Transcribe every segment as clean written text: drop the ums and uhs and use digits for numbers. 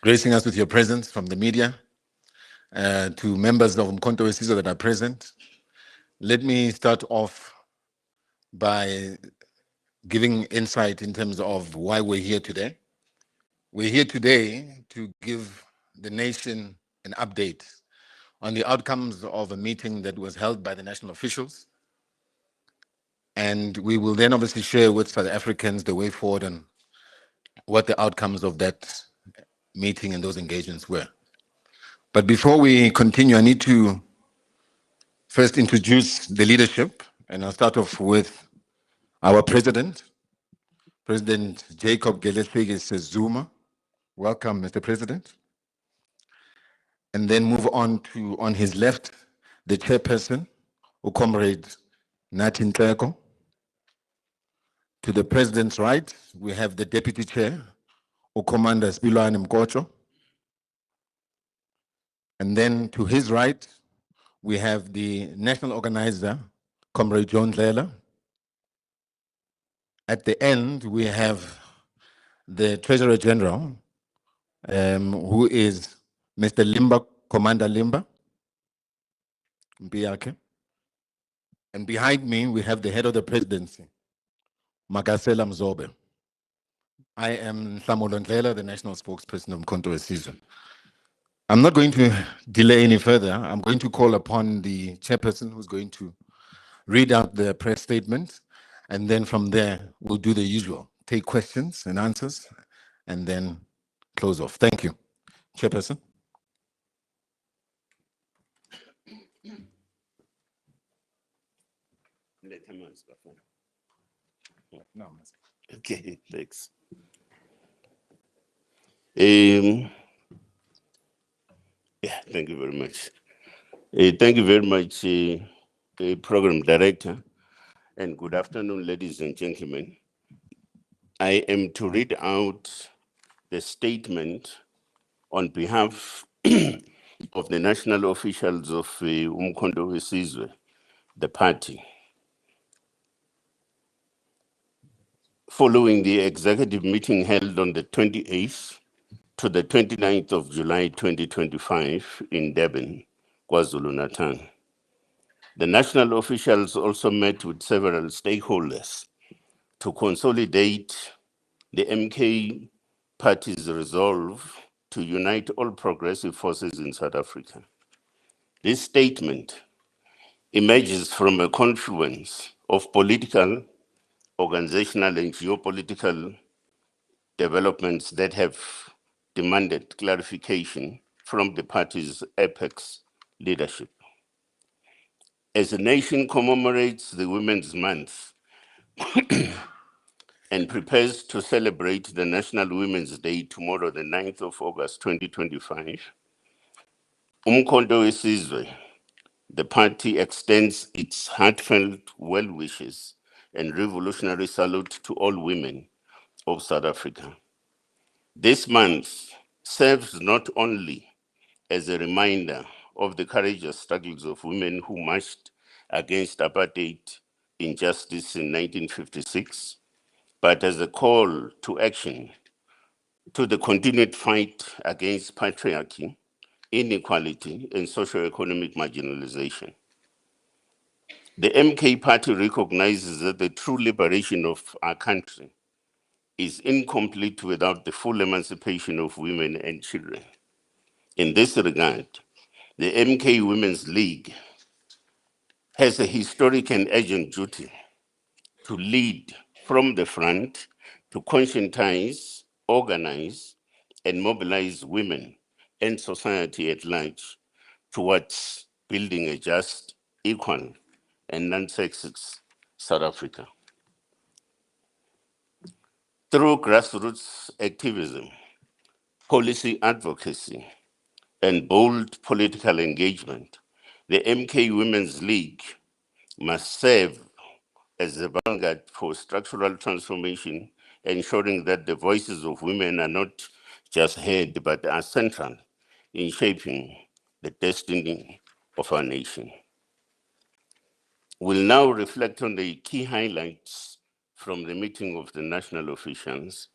gracing us with your presence, from the media, to members of Umkhonto wesizwe that are present. Let me start off by giving insight in terms of why we're here today. We're here today to give the nation an update on the outcomes of a meeting that was held by the national officials. And we will then obviously share with South Africans the way forward and what the outcomes of that meeting and those engagements were. But before we continue, I need to first introduce the leadership, and I'll start off with our president, President Jacob Gelesegese Zuma. Welcome, Mr. President. And then move on to, on his left, the chairperson, Comrade Nathi Nhleko. To the president's right, we have the deputy chair, Commander Spilwane Mkocho. And then to his right, we have the national organizer, Comrade John Lela. At the end, we have the Treasurer General, who is Mr. Limba, Commander Limba, Mpiake. And behind me, we have the head of the presidency, Makasela Mzobe. I am Samuel Ndlela, the national spokesperson of Umkhonto wesizwe. I'm not going to delay any further. I'm going to call upon the chairperson who's going to read out the press statement. And then from there, we'll do the usual, take questions and answers, and then close off. Thank you. Chairperson. Okay, thanks. Yeah, thank you very much. Thank you very much, Program Director, and good afternoon, ladies and gentlemen. I am to read out the statement on behalf of the national officials of Umkhonto wesizwe, the party. Following the executive meeting held on the 28th to the 29th of July 2025 in Durban, KwaZulu-Natal. The national officials also met with several stakeholders to consolidate the MK party's resolve to unite all progressive forces in South Africa. This statement emerges from a confluence of political, organizational, and geopolitical developments that have demanded clarification from the party's apex leadership. As the nation commemorates the Women's Month and prepares to celebrate the National Women's Day tomorrow, the 9th of August, 2025, Umkhonto wesizwe, the party extends its heartfelt well wishes and revolutionary salute to all women of South Africa. This month serves not only as a reminder of the courageous struggles of women who marched against apartheid injustice in 1956, but as a call to action to the continued fight against patriarchy, inequality, and socio-economic marginalization. The MK party recognizes that the true liberation of our country is incomplete without the full emancipation of women and children. In this regard, the MK Women's League has a historic and urgent duty to lead from the front to conscientize, organize, and mobilize women and society at large towards building a just, equal, and non-sexist South Africa. Through grassroots activism, policy advocacy, and bold political engagement, the MK Women's League must serve as a vanguard for structural transformation, ensuring that the voices of women are not just heard, but are central in shaping the destiny of our nation. We'll now reflect on the key highlights from the meeting of the national officials,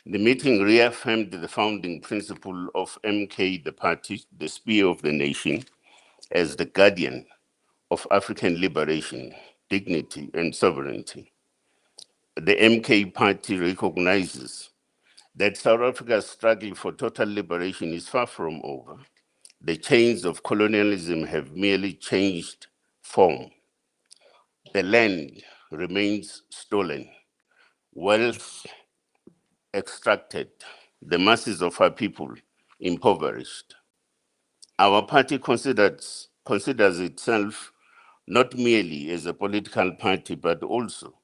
The meeting reaffirmed the founding principle of MK, the party, the spear of the nation, as the guardian of African liberation, dignity, and sovereignty. The MK party recognizes that South Africa's struggle for total liberation is far from over. The chains of colonialism have merely changed form. The land remains stolen, wealth extracted, the masses of our people impoverished. Our party considers itself not merely as a political party, but also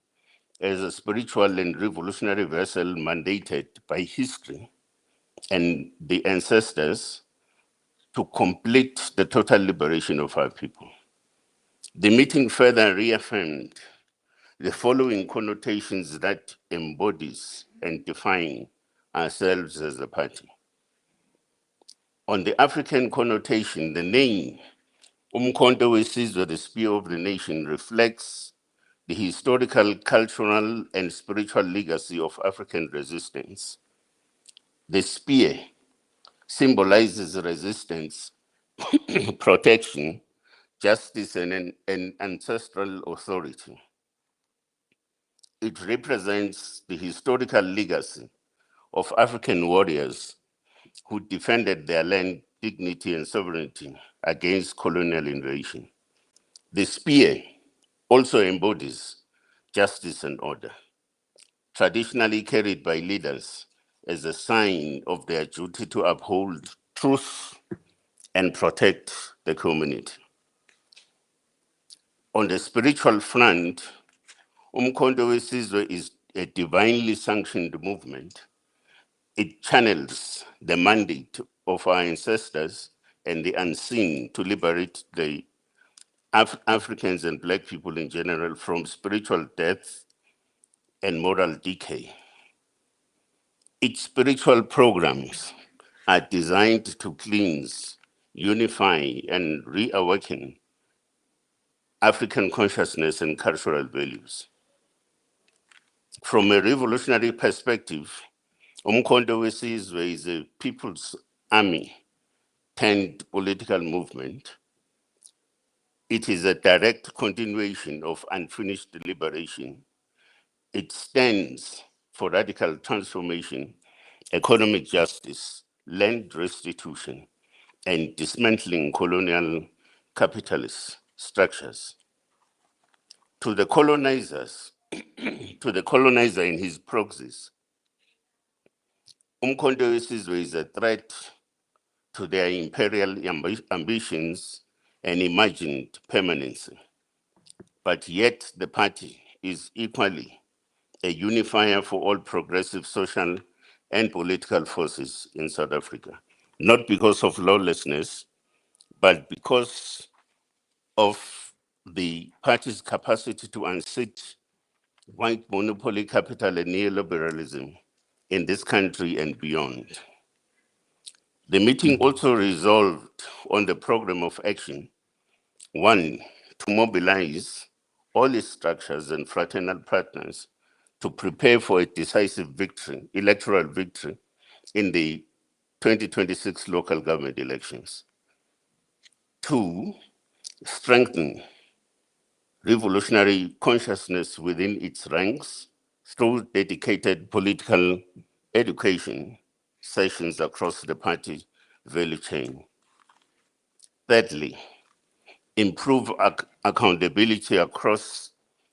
as a spiritual and revolutionary vessel mandated by history and the ancestors to complete the total liberation of our people. The meeting further reaffirmed the following connotations that embodies and define ourselves as a party. On the African connotation, the name Umkhonto wesizwe, the spear of the nation, reflects the historical, cultural, and spiritual legacy of African resistance. The spear symbolizes resistance, protection, justice, and an ancestral authority. It represents the historical legacy of African warriors who defended their land, dignity, and sovereignty against colonial invasion. The spear also embodies justice and order, traditionally carried by leaders as a sign of their duty to uphold truth and protect the community. On the spiritual front, Umkhonto wesizwe is a divinely sanctioned movement. It channels the mandate of our ancestors and the unseen to liberate the Africans and Black people in general from spiritual death and moral decay. Its spiritual programs are designed to cleanse, unify, and reawaken African consciousness and cultural values. From a revolutionary perspective, Umkhonto wesizwe is a people's army turned political movement. It is a direct continuation of unfinished liberation. It stands for radical transformation, economic justice, land restitution, and dismantling colonial capitalist structures. To the colonizers, to the colonizer and his proxies, Umkhonto wesizwe is a threat to their imperial ambitions and imagined permanency. But yet the party is equally a unifier for all progressive social and political forces in South Africa, not because of lawlessness, but because of the party's capacity to unseat white monopoly capital and neoliberalism in this country and beyond. The meeting also resolved on the program of action, one, to mobilize all its structures and fraternal partners to prepare for a decisive victory, electoral victory, in the 2026 local government elections. Two, strengthen revolutionary consciousness within its ranks through dedicated political education sessions across the party value chain. Thirdly, improve accountability across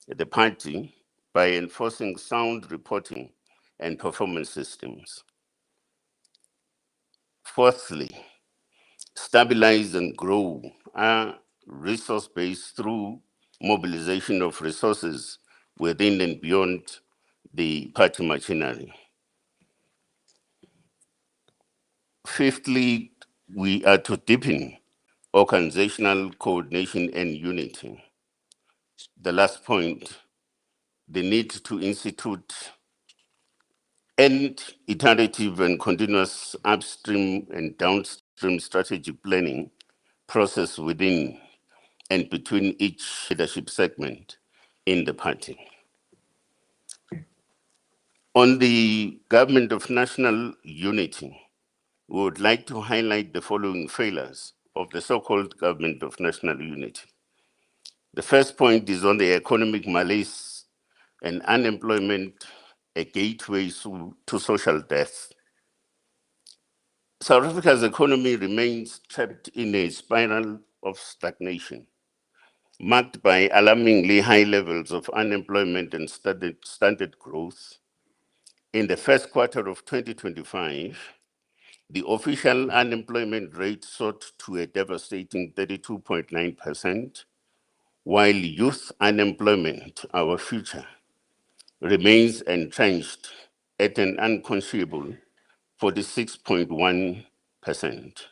the party by enforcing sound reporting and performance systems. Fourthly, stabilize and grow our resource base through mobilization of resources within and beyond the party machinery. Fifthly, we are to deepen organizational coordination and unity. The last point, the need to institute an iterative and continuous upstream and downstream strategic planning process within and between each leadership segment in the party. On the Government of National Unity, we would like to highlight the following failures of the so-called Government of National Unity. The first point is on the economic malaise and unemployment, a gateway to social death. South Africa's economy remains trapped in a spiral of stagnation, marked by alarmingly high levels of unemployment and stunted growth. In the first quarter of 2025, the official unemployment rate soared to a devastating 32.9%, while youth unemployment, our future, remains entrenched at an unconscionable 46.1%.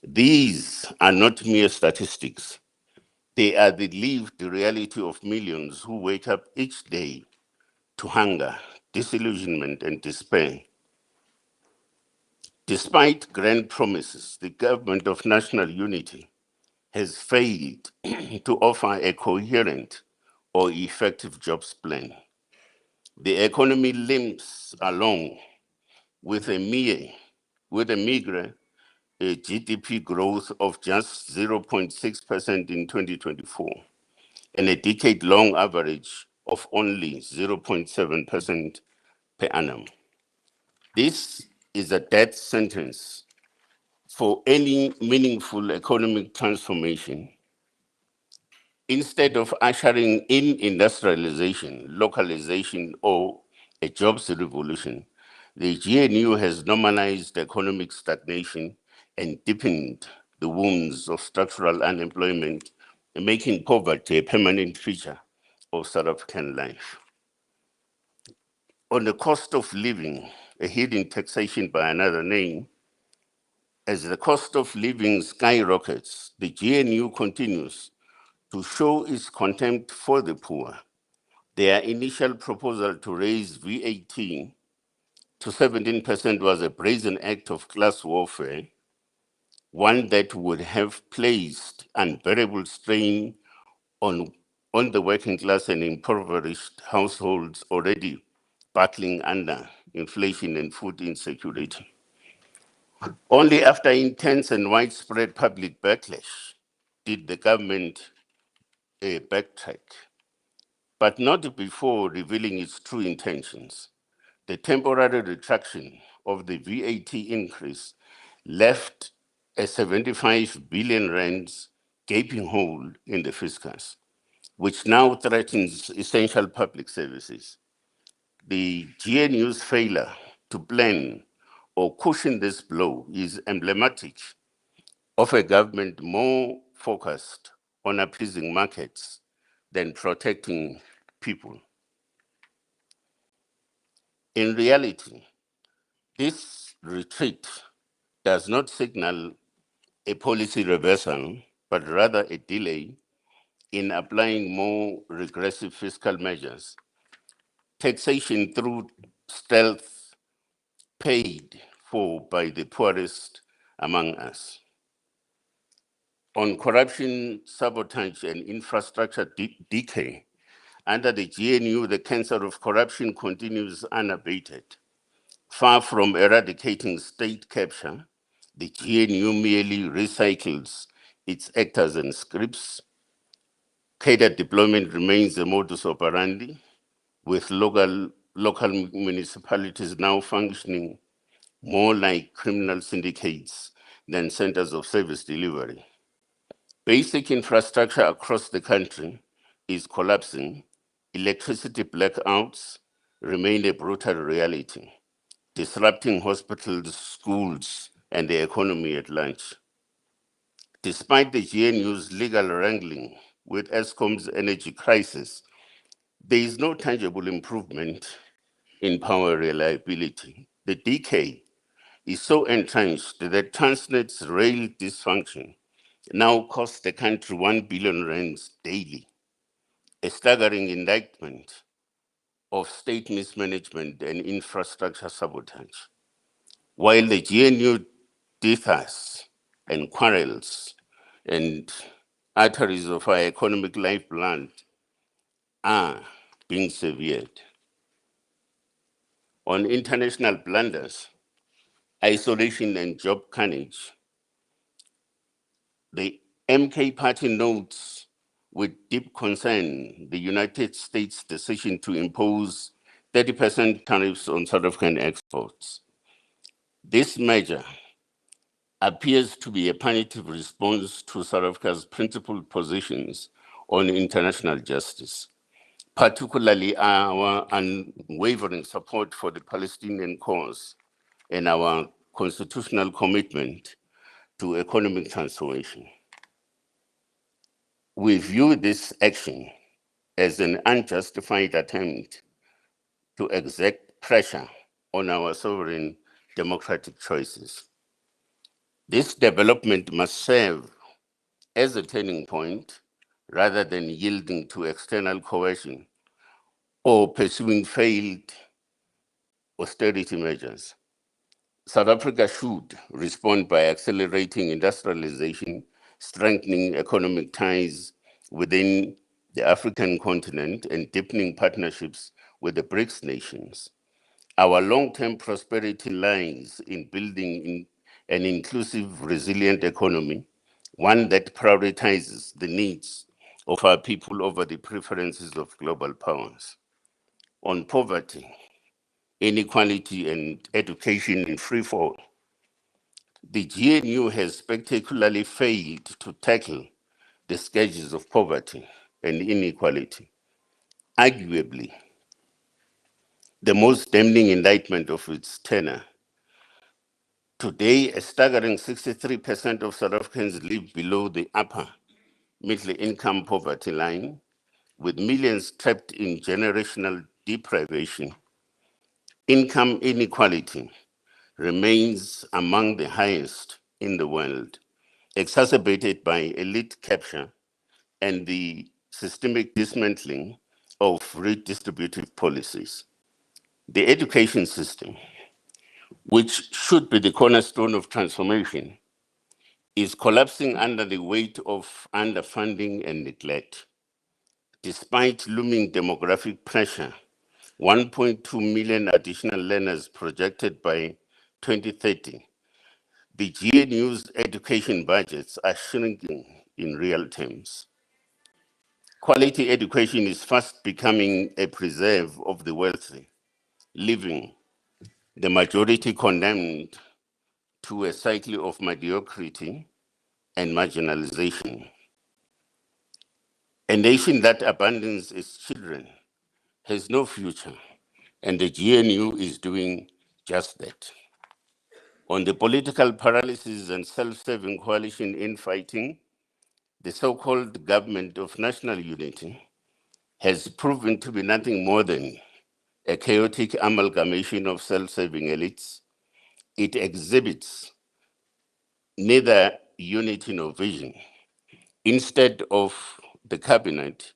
These are not mere statistics. They are the lived reality of millions who wake up each day to hunger, disillusionment, and despair. Despite grand promises, the Government of National Unity has failed to offer a coherent or effective jobs plan. The economy limps along with a meager GDP growth of just 0.6% in 2024 and a decade-long average of only 0.7% per annum. This is a death sentence for any meaningful economic transformation. Instead of ushering in industrialization, localization, or a jobs revolution, the GNU has normalized economic stagnation and deepened the wounds of structural unemployment, making poverty a permanent feature of South African life. On the cost of living, a hidden taxation by another name, as the cost of living skyrockets, the GNU continues to show its contempt for the poor. Their initial proposal to raise VAT to 17% was a brazen act of class warfare, one that would have placed unbearable strain on the working class and impoverished households already battling under inflation and food insecurity. Only after intense and widespread public backlash did the government backtrack, but not before revealing its true intentions. The temporary retraction of the VAT increase left a 75 billion rands gaping hole in the fiscus, which now threatens essential public services. The GNU's failure to plan or cushion this blow is emblematic of a government more focused on appeasing markets than protecting people. In reality, this retreat does not signal a policy reversal, but rather a delay in applying more regressive fiscal measures. Taxation through stealth paid for by the poorest among us. On corruption, sabotage, and infrastructure decay, under the GNU, the cancer of corruption continues unabated. Far from eradicating state capture, the GNU merely recycles its actors and scripts. Cadre deployment remains the modus operandi, with local municipalities now functioning more like criminal syndicates than centers of service delivery. Basic infrastructure across the country is collapsing. Electricity blackouts remain a brutal reality, disrupting hospitals, schools, and the economy at large. Despite the GNU's legal wrangling with Eskom's energy crisis, there is no tangible improvement in power reliability. The decay is so entrenched that Transnet's rail dysfunction now costs the country 1 billion rands daily, a staggering indictment of state mismanagement and infrastructure sabotage. While the GNU differs and quarrels and arteries of our economic lifeblood are being severed. On international blunders, isolation and job carnage, the MK party notes with deep concern the United States' decision to impose 30% tariffs on South African exports. This measure appears to be a punitive response to South Africa's principled positions on international justice, particularly our unwavering support for the Palestinian cause and our constitutional commitment to economic transformation. We view this action as an unjustified attempt to exert pressure on our sovereign democratic choices. This development must serve as a turning point rather than yielding to external coercion or pursuing failed austerity measures. South Africa should respond by accelerating industrialization, strengthening economic ties within the African continent, and deepening partnerships with the BRICS nations. Our long-term prosperity lies in building an inclusive, resilient economy, one that prioritizes the needs of our people over the preferences of global powers. On poverty, inequality, and education in free fall, the GNU has spectacularly failed to tackle the scourges of poverty and inequality. Arguably, the most damning indictment of its tenure. Today, a staggering 63% of South Africans live below the upper middle income poverty line, with millions trapped in generational deprivation. Income inequality remains among the highest in the world, exacerbated by elite capture and the systemic dismantling of redistributive policies. The education system, which should be the cornerstone of transformation, is collapsing under the weight of underfunding and neglect. Despite looming demographic pressure, 1.2 million additional learners projected by 2030, the GNU's education budgets are shrinking in real terms. Quality education is fast becoming a preserve of the wealthy, leaving the majority condemned to a cycle of mediocrity and marginalization. A nation that abandons its children has no future, and the GNU is doing just that. On the political paralysis and self-serving coalition infighting, the so-called government of national unity has proven to be nothing more than a chaotic amalgamation of self-serving elites. It exhibits neither unity nor vision. Instead, the cabinet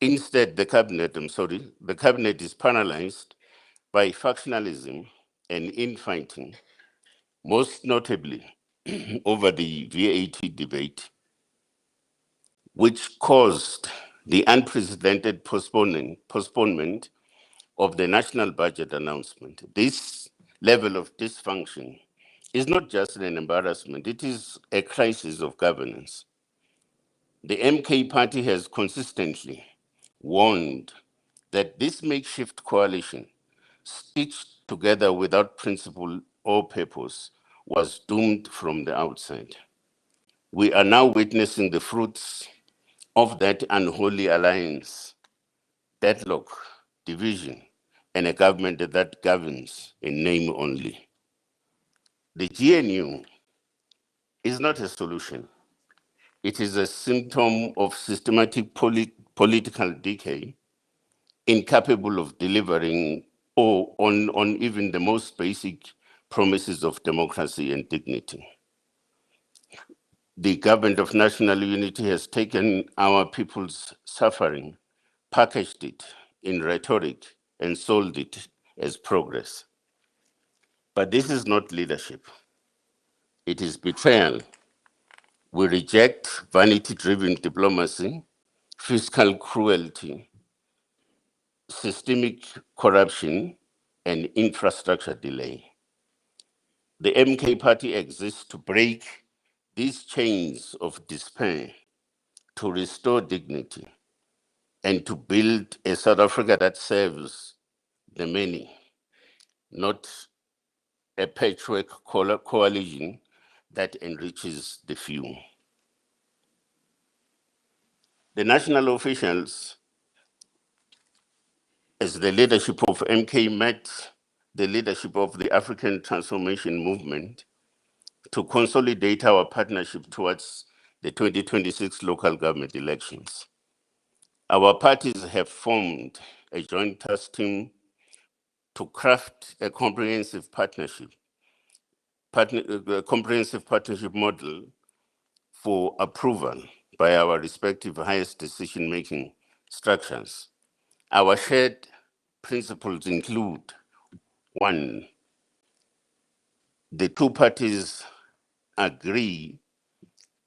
the cabinet is paralyzed by factionalism and infighting, most notably over the VAT debate, which caused the unprecedented postponement of the national budget announcement. This level of dysfunction is not just an embarrassment, it is a crisis of governance. The MK party has consistently warned that this makeshift coalition, stitched together without principle or purpose, was doomed from the outside. We are now witnessing the fruits of that unholy alliance, deadlock, division, and a government that governs in name only. The GNU is not a solution. It is a symptom of systematic political decay, incapable of delivering on even the most basic promises of democracy and dignity. The government of national unity has taken our people's suffering, packaged it in rhetoric, and sold it as progress. But this is not leadership. It is betrayal. We reject vanity-driven diplomacy, fiscal cruelty, systemic corruption, and infrastructure delay. The MK party exists to break these chains of despair, to restore dignity, and to build a South Africa that serves the many, not a patchwork coalition that enriches the few. The national officials, as the leadership of MK, met the leadership of the African Transformation Movement to consolidate our partnership towards the 2026 local government elections. Our parties have formed a joint task team to craft a comprehensive partnership model for approval by our respective highest decision-making structures. Our shared principles include: one, the two parties agree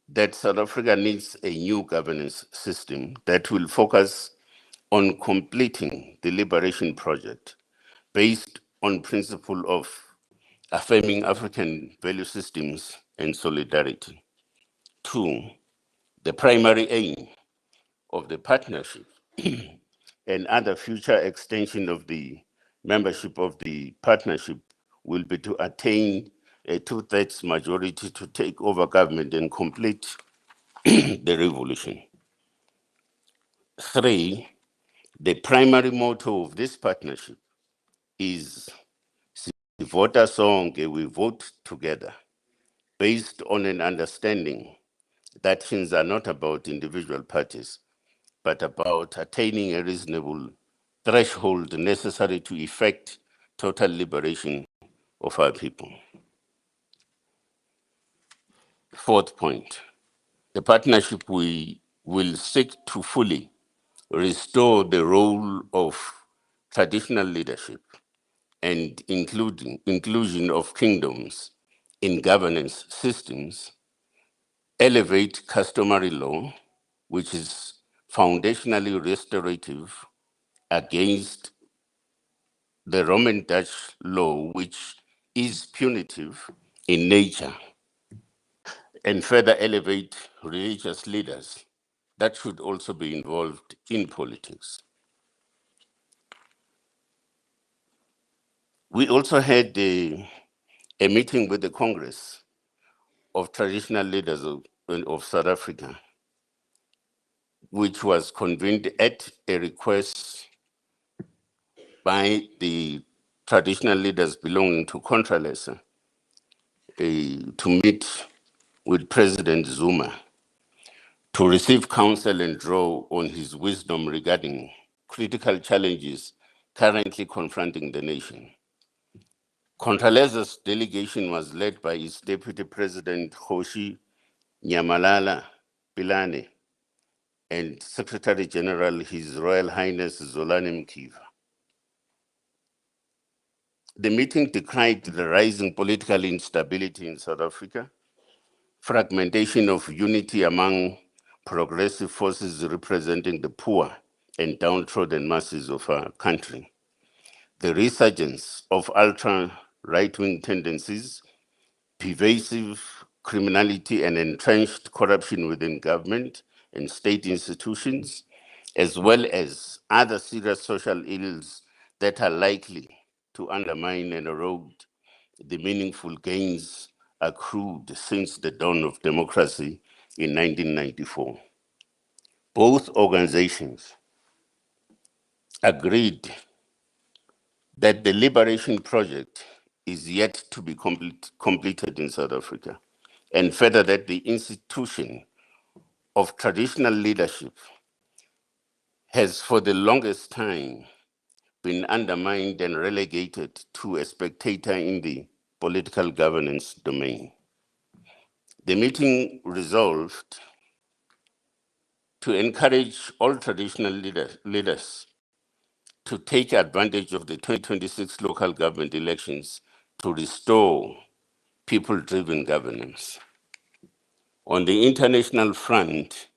that South Africa needs a new governance system that will focus on completing the liberation project based on principle of affirming African value systems and solidarity. Two, the primary aim of the partnership and other future extension of the membership of the partnership will be to attain a 2/3 majority to take over government and complete the revolution. Three, the primary motto of this partnership is Vota Sonke, we vote together, based on an understanding that things are not about individual parties, but about attaining a reasonable threshold necessary to effect total liberation of our people. Fourth point, the partnership will seek to fully restore the role of traditional leadership and inclusion of kingdoms in governance systems, elevate customary law, which is foundationally restorative against the Roman Dutch law, which is punitive in nature, and further elevate religious leaders that should also be involved in politics. We also had a meeting with the Congress of Traditional Leaders of South Africa, which was convened at a request by the traditional leaders belonging to Contralesa to meet with President Zuma to receive counsel and draw on his wisdom regarding critical challenges currently confronting the nation. Contralesa's delegation was led by its Deputy President Kgoshi Nyamalala Pilane and Secretary General His Royal Highness Zolani Mkiva. The meeting decried the rising political instability in South Africa, fragmentation of unity among progressive forces representing the poor and downtrodden masses of our country, the resurgence of ultra-right-wing tendencies, pervasive criminality and entrenched corruption within government and state institutions, as well as other serious social ills that are likely to undermine and erode the meaningful gains accrued since the dawn of democracy in 1994. Both organizations agreed that the liberation project is yet to be completed in South Africa, and further that the institution of traditional leadership has for the longest time been undermined and relegated to a spectator in the political governance domain. The meeting resolved to encourage all traditional leaders to take advantage of the 2026 local government elections to restore people-driven governance. On the international front,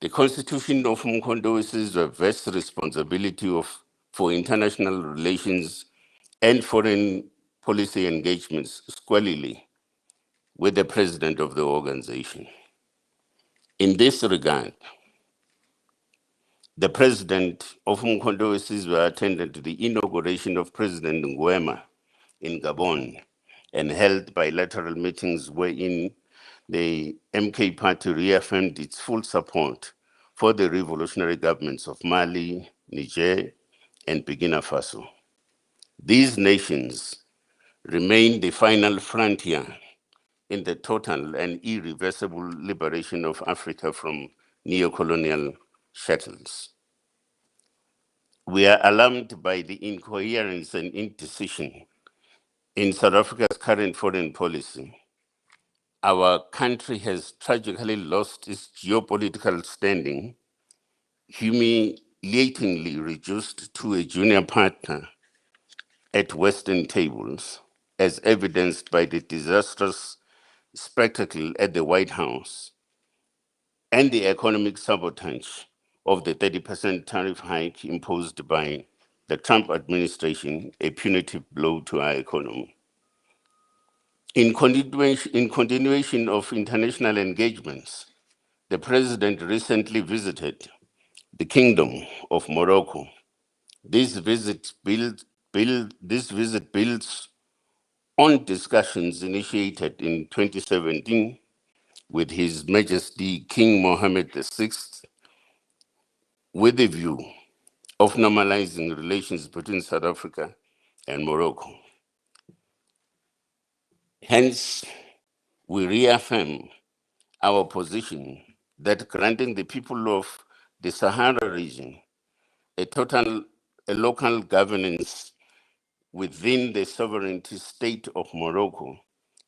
The Constitution of Umkhonto wesizwe vests responsibility for international relations and foreign policy engagements squarely with the president of the organization. In this regard, the president of Umkhonto wesizwe attended the inauguration of President Nguema in Gabon and held bilateral meetings wherein the MK party reaffirmed its full support for the revolutionary governments of Mali, Niger, and Burkina Faso. These nations remain the final frontier in the total and irreversible liberation of Africa from neo-colonial shackles. We are alarmed by the incoherence and indecision in South Africa's current foreign policy. Our country has tragically lost its geopolitical standing, humiliatingly reduced to a junior partner at Western tables, as evidenced by the disastrous spectacle at the White House and the economic sabotage of the 30% tariff hike imposed by the Trump administration, a punitive blow to our economy. In continuation of international engagements, the president recently visited the Kingdom of Morocco. This visit builds on discussions initiated in 2017 with His Majesty King Mohammed VI with the view of normalizing relations between South Africa and Morocco. Hence, we reaffirm our position that granting the people of the Sahara region a local governance within the sovereignty state of Morocco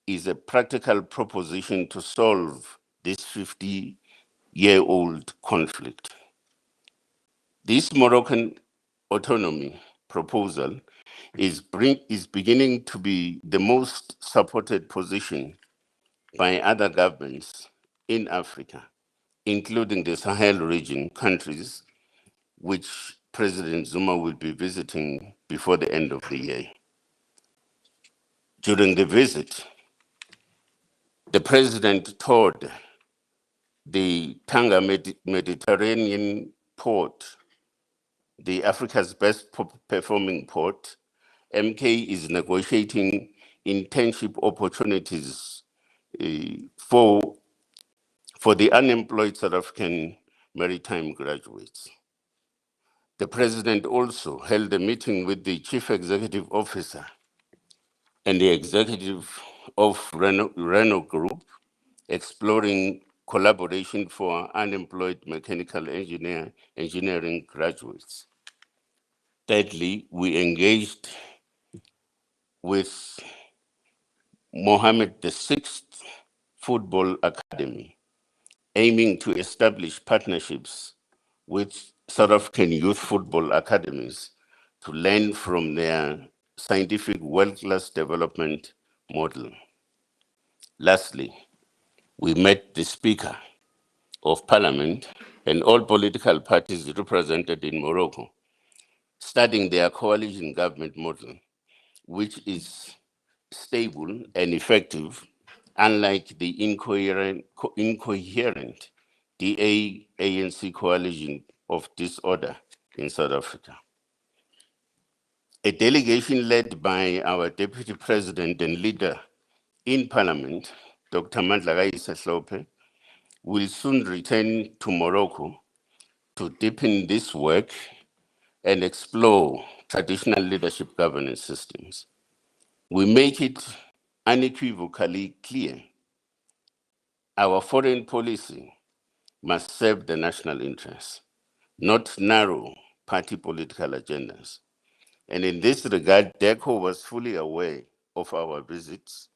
is a practical proposition to solve this 50-year-old conflict. This Moroccan autonomy proposal is beginning to be the most supported position by other governments in Africa, including the Sahel region countries, which President Zuma will be visiting before the end of the year. During the visit, the president toured the Tanga Mediterranean port, the Africa's best performing port. MK is negotiating internship opportunities for the unemployed South African maritime graduates. The president also held a meeting with the chief executive officer and the executive of Renault Group, exploring collaboration for unemployed mechanical engineering graduates. Thirdly, we engaged with Mohammed VI Football Academy, aiming to establish partnerships with South African youth football academies to learn from their scientific world-class development model. Lastly, we met the Speaker of Parliament and all political parties represented in Morocco, studying their coalition government model, which is stable and effective, unlike the incoherent DA-ANC coalition of disorder in South Africa. A delegation led by our Deputy President and leader in Parliament, Dr. Mandla Slope, will soon return to Morocco to deepen this work and explore traditional leadership governance systems. We make it unequivocally clear our foreign policy must serve the national interest, not narrow party political agendas. And in this regard, DECO was fully aware of our visits,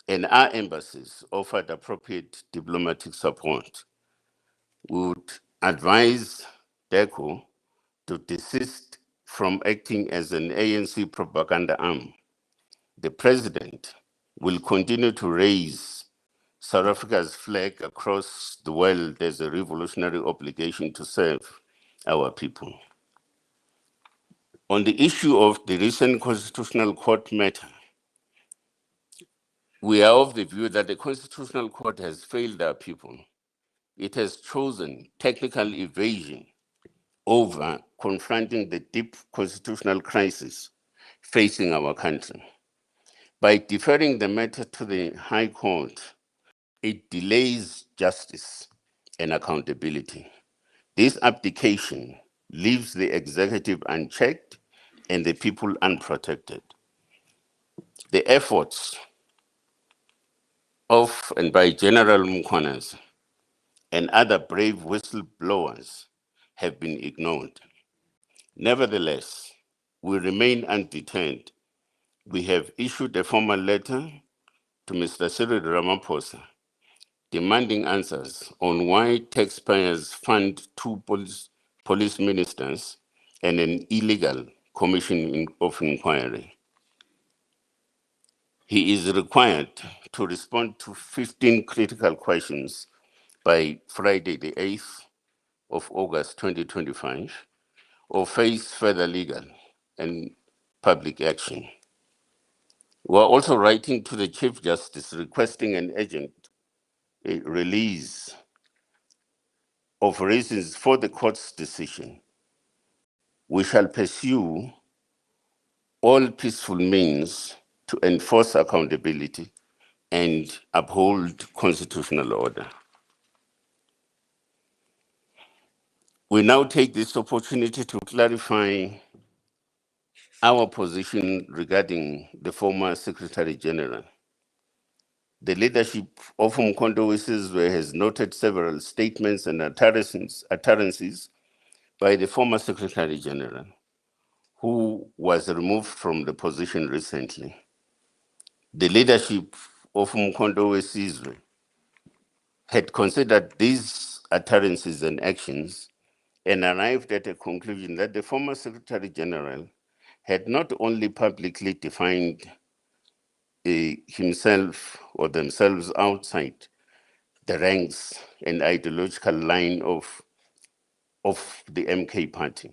and our embassies offered appropriate diplomatic support. We would advise DECO to desist from acting as an ANC propaganda arm. The president will continue to raise South Africa's flag across the world as a revolutionary obligation to serve our people. On the issue of the recent Constitutional Court matter, we are of the view that the Constitutional Court has failed our people. It has chosen technical evasion over confronting the deep constitutional crisis facing our country. By deferring the matter to the High Court, it delays justice and accountability. This abdication leaves the executive unchecked and the people unprotected. The efforts of and by General Umkhonto and other brave whistleblowers have been ignored. Nevertheless, we remain undeterred. We have issued a formal letter to Mr. Cyril Ramaphosa demanding answers on why taxpayers fund two police ministers and an illegal commission of inquiry. He is required to respond to 15 critical questions by Friday, the 8th of August 2025, or face further legal and public action. We are also writing to the Chief Justice requesting an urgent release of reasons for the court's decision. We shall pursue all peaceful means to enforce accountability and uphold constitutional order. We now take this opportunity to clarify our position regarding the former Secretary General. The leadership of Umkhonto wesizwe has noted several statements and utterances by the former Secretary General, who was removed from the position recently. The leadership of Umkhonto wesizwe had considered these utterances and actions and arrived at a conclusion that the former Secretary General had not only publicly defined himself or themselves outside the ranks and ideological line of the MK party,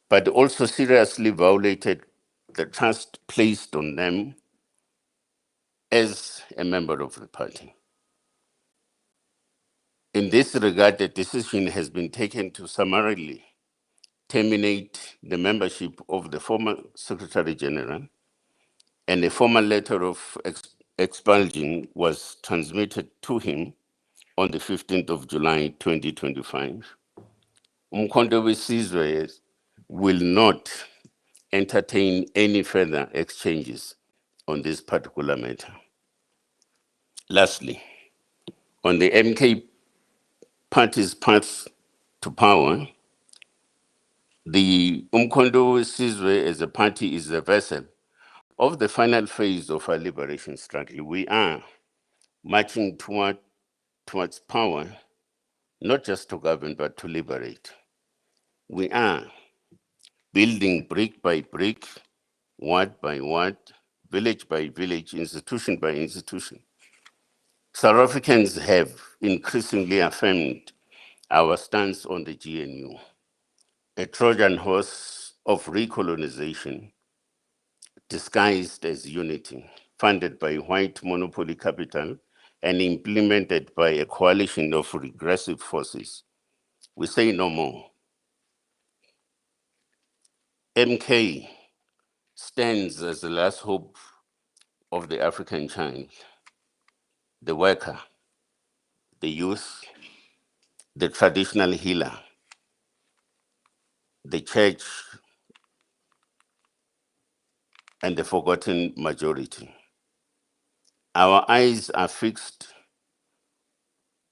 but also seriously violated the trust placed on them as a member of the party. In this regard, a decision has been taken to summarily terminate the membership of the former Secretary General, and a formal letter of expulsion was transmitted to him on the 15th of July 2025. Umkhonto wesizwe will not entertain any further exchanges on this particular matter. Lastly, on the MK party's path to power, the Umkhonto wesizwe as a party is a vessel of the final phase of our liberation struggle. We are marching towards power, not just to govern, but to liberate. We are building brick by brick, word by word, village by village, institution by institution. South Africans have increasingly affirmed our stance on the GNU, a Trojan horse of recolonization disguised as unity, funded by white monopoly capital and implemented by a coalition of regressive forces. We say no more. MK stands as the last hope of the African child, the worker, the youth, the traditional healer, the church, and the forgotten majority. Our eyes are fixed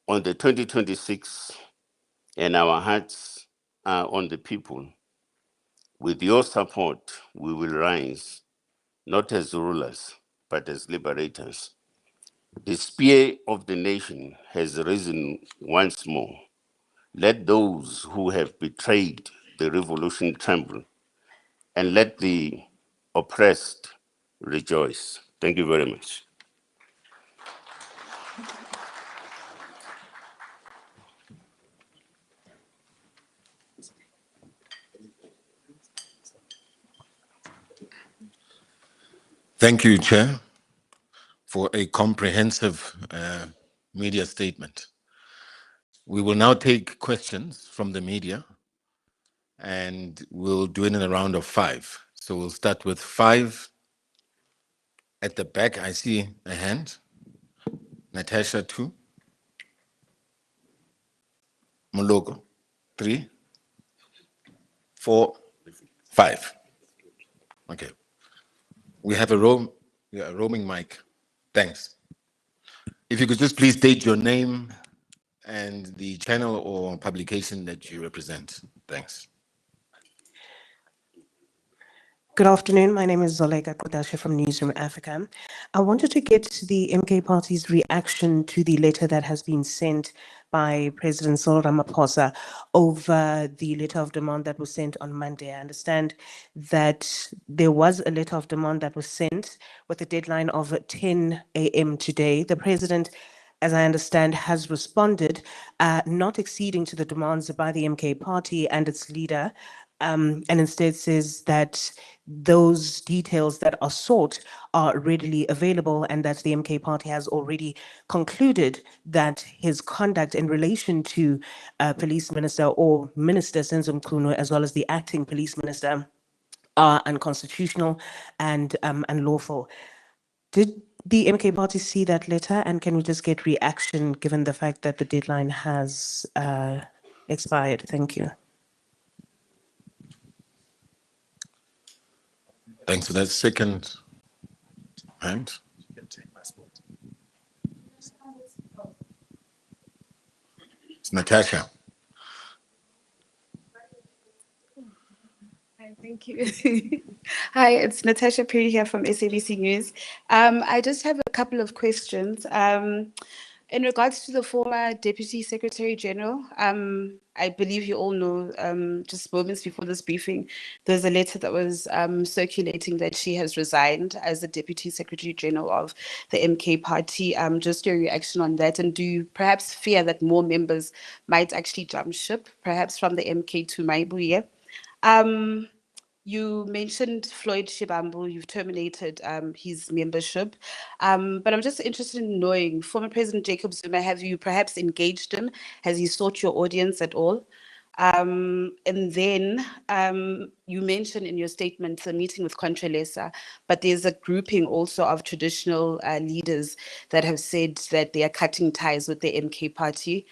on the 2026 and our hearts are on the people. With your support, we will rise, not as rulers, but as liberators. The spear of the nation has risen once more. Let those who have betrayed the revolution tremble, and let the oppressed rejoice. Thank you very much. Thank you, Chair, for a comprehensive media statement. We will now take questions from the media, and we'll do it in a round of 5. So we'll start with 5 at the back. I see a hand. Natasha, 2. Mologo, 3, 4, 5. Okay. We have a roaming mic. Thanks. If you could just please state your name and the channel or publication that you represent. Thanks. Good afternoon. My name is Zolega Kodashe from Newsroom Africa. I wanted to get the MK Party's reaction to the letter that has been sent by President Cyril Ramaphosa over the letter of demand that was sent on Monday. I understand that there was a letter of demand that was sent with a deadline of 10 a.m. today. The president, as I understand, has responded, not acceding to the demands by the MK Party and its leader, and instead says that those details that are sought are readily available and that the MK Party has already concluded that his conduct in relation to Police Minister or Minister Senzo Mchunu, as well as the acting Police Minister, are unconstitutional and unlawful. Did the MK Party see that letter, and can we just get reaction given the fact that the deadline has expired? Thank you. Thanks for that. Second hand. It's Natasha. Hi, thank you. Hi, it's Natasha Puri here from SABC News. I just have a couple of questions. In regards to the former Deputy Secretary General, I believe you all know, just moments before this briefing, there's a letter that was circulating that she has resigned as the Deputy Secretary General of the MK Party. Just your reaction on that, and do you perhaps fear that more members might actually jump ship, perhaps from the MK to Maibuye? You mentioned Floyd Shivambu, you've terminated his membership. But I'm just interested in knowing, former President Jacob Zuma, have you perhaps engaged him? Has he sought your audience at all? And then you mentioned in your statement the meeting with Contralesa, but there's a grouping also of traditional leaders that have said that they are cutting ties with the MK Party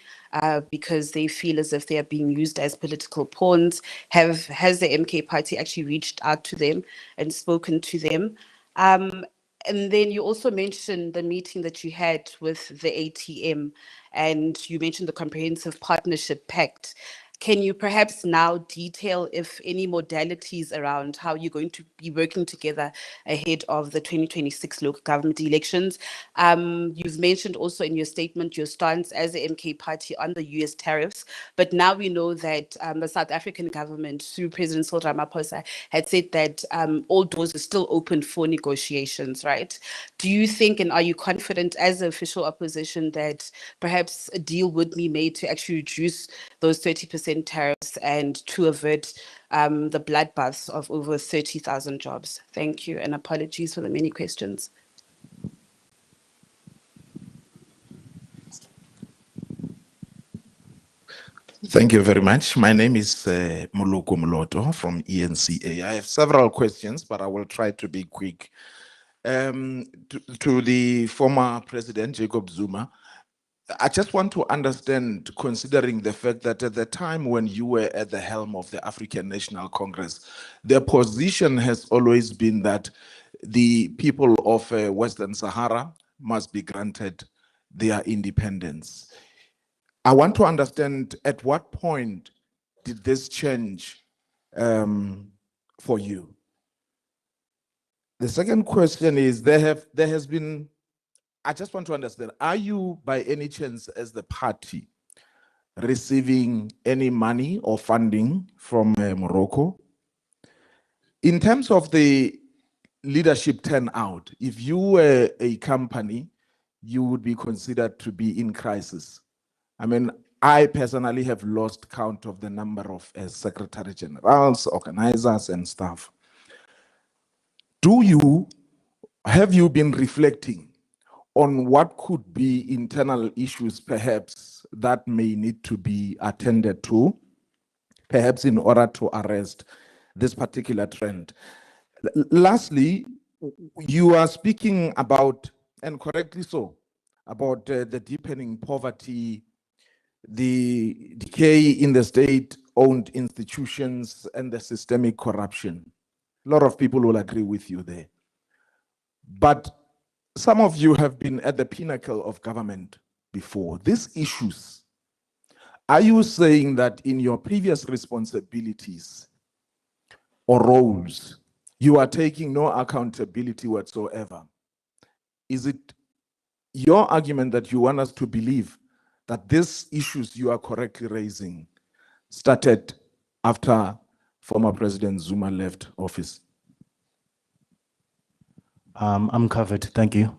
because they feel as if they are being used as political pawns. Has the MK Party actually reached out to them and spoken to them? And then you also mentioned the meeting that you had with the ATM, and you mentioned the Comprehensive Partnership Pact. Can you perhaps now detail if any modalities around how you're going to be working together ahead of the 2026 local government elections? You've mentioned also in your statement your stance as the MK Party on the US tariffs, but now we know that the South African government, through President Cyril Ramaphosa, had said that all doors are still open for negotiations, right? Do you think, and are you confident as the official opposition that perhaps a deal would be made to actually reduce those 30% tariffs and to avert the bloodbaths of over 30,000 jobs? Thank you, and apologies for the many questions. Thank you very much. My name is Muluku Mloto from ENCA. I have several questions, but I will try to be quick. To the former President Jacob Zuma, I just want to understand, considering the fact that at the time when you were at the helm of the African National Congress, the position has always been that the people of Western Sahara must be granted their independence. I want to understand at what point did this change for you? The second question is, there has been, I just want to understand, are you by any chance as the party receiving any money or funding from Morocco? In terms of the leadership turnout, if you were a company, you would be considered to be in crisis. I mean, I personally have lost count of the number of secretary generals, organizers, and staff. Do you have you been reflecting on what could be internal issues perhaps that may need to be attended to, perhaps in order to arrest this particular trend? Lastly, you are speaking about, and correctly so, about the deepening poverty, the decay in the state-owned institutions, and the systemic corruption. A lot of people will agree with you there. But some of you have been at the pinnacle of government before. These issues, are you saying that in your previous responsibilities or roles, you are taking no accountability whatsoever? Is it your argument that you want us to believe that these issues you are correctly raising started after former President Zuma left office? I'm covered, thank you.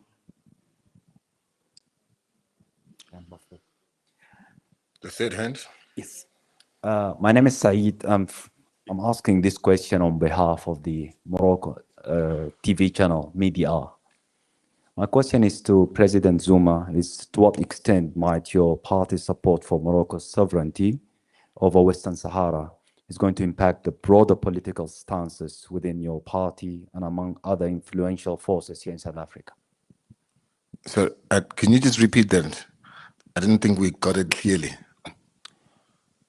The third hand. Yes. My name is Saeed. I'm asking this question on behalf of the Morocco TV channel, Media. My question is to President Zuma, is to what extent might your party's support for Morocco's sovereignty over Western Sahara is going to impact the broader political stances within your party and among other influential forces here in South Africa? So can you just repeat that? I didn't think we got it clearly.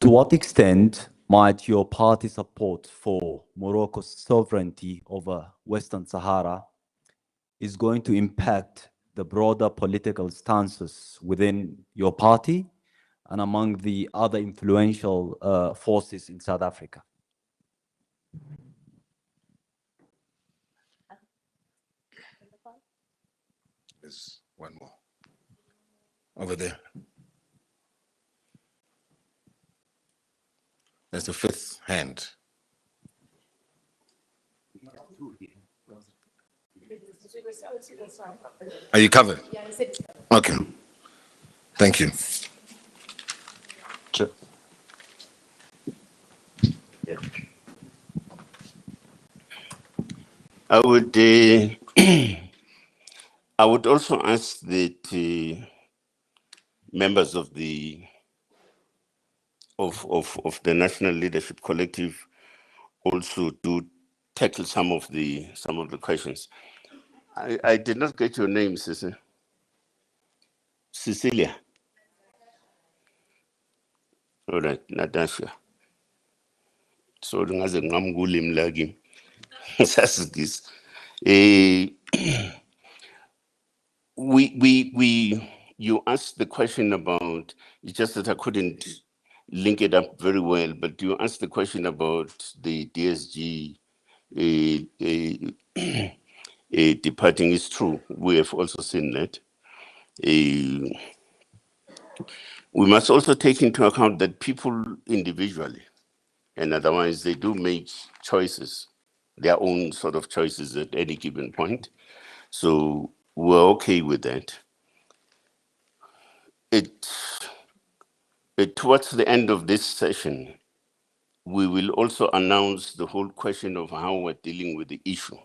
To what extent might your party support for Morocco's sovereignty over Western Sahara is going to impact the broader political stances within your party and among the other influential forces in South Africa? There's one more. Over there. There's the fifth hand. Are you covered? Okay. Thank you. Sure. I would also ask that members of the National Leadership Collective also do tackle some of the questions. I did not get your name, Cecilia. All right, Natasha. So ngaze ngamnguli mlaki. Sasigis. You asked the question about, it's just that I couldn't link it up very well, but you asked the question about the DSG departing. Is true. We have also seen that. We must also take into account that people individually, and otherwise they do make choices, their own sort of choices at any given point. So we're okay with that. Towards the end of this session, we will also announce the whole question of how we're dealing with the issue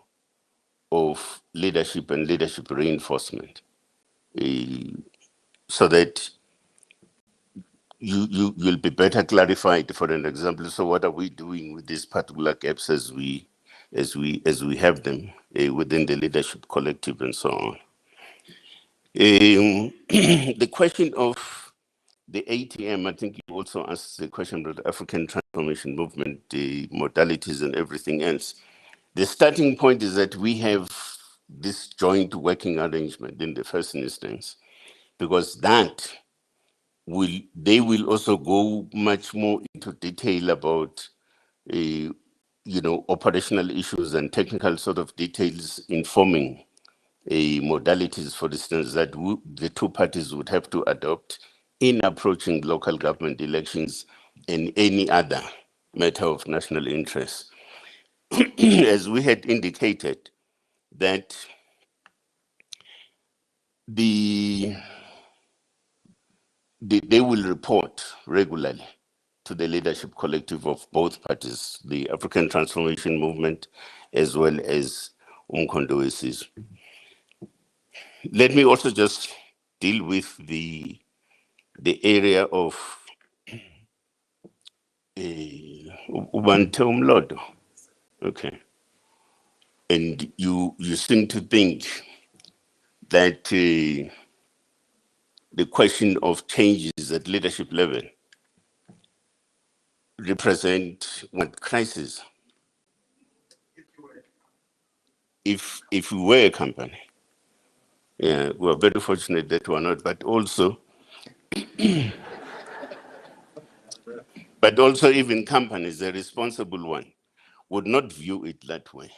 of leadership and leadership reinforcement, so that you'll be better clarified. For an example, so what are we doing with these particular gaps as we have them within the leadership collective and so on. The question of the ATM, I think you also asked the question about the African Transformation Movement, the modalities and everything else. The starting point is that we have this joint working arrangement in the first instance, because they will also go much more into detail about operational issues and technical sort of details informing modalities, for instance, that the two parties would have to adopt in approaching local government elections and any other matter of national interest. As we had indicated, that they will report regularly to the leadership collective of both parties, the African Transformation Movement as well as Umkhonto wesizwe. Let me also just deal with the area of Umkhonto. Okay. And you seem to think that the question of changes at leadership level represent what crisis? If we were a company, yeah, we're very fortunate that we're not, but also even companies, the responsible one, would not view it that way.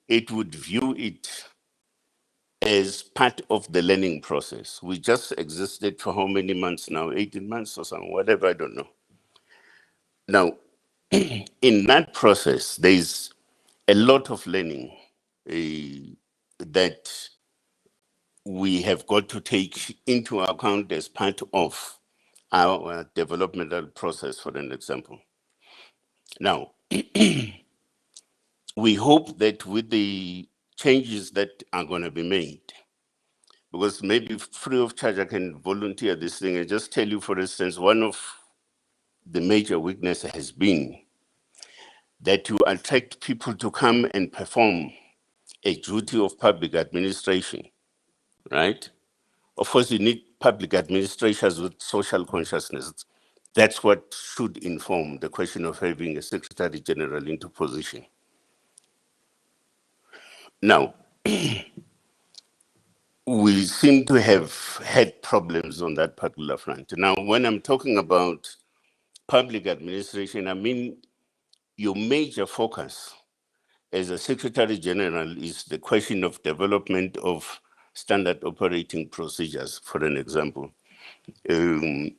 It would view it as part of the learning process. We just existed for how many months now? 18 months or something, whatever, I don't know. Now, in that process, there's a lot of learning that we have got to take into account as part of our developmental process, for an example. Now, we hope that with the changes that are going to be made, because maybe free of charge, I can volunteer this thing and just tell you, for instance, one of the major weaknesses has been that you attract people to come and perform a duty of public administration, right? Of course, you need public administrators with social consciousness. That's what should inform the question of having a Secretary General into position. Now, we seem to have had problems on that particular front. Now, when I'm talking about public administration, I mean your major focus as a Secretary General is the question of development of standard operating procedures, for an example, and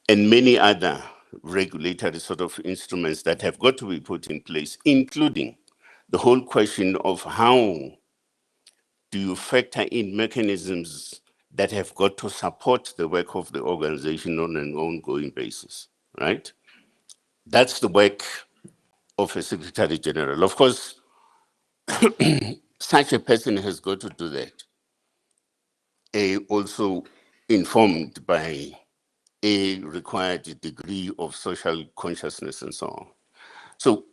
many other regulatory sort of instruments that have got to be put in place, including the whole question of how do you factor in mechanisms that have got to support the work of the organization on an ongoing basis, right? That's the work of a Secretary General. Of course, such a person has got to do that, also informed by a required degree of social consciousness and so on. So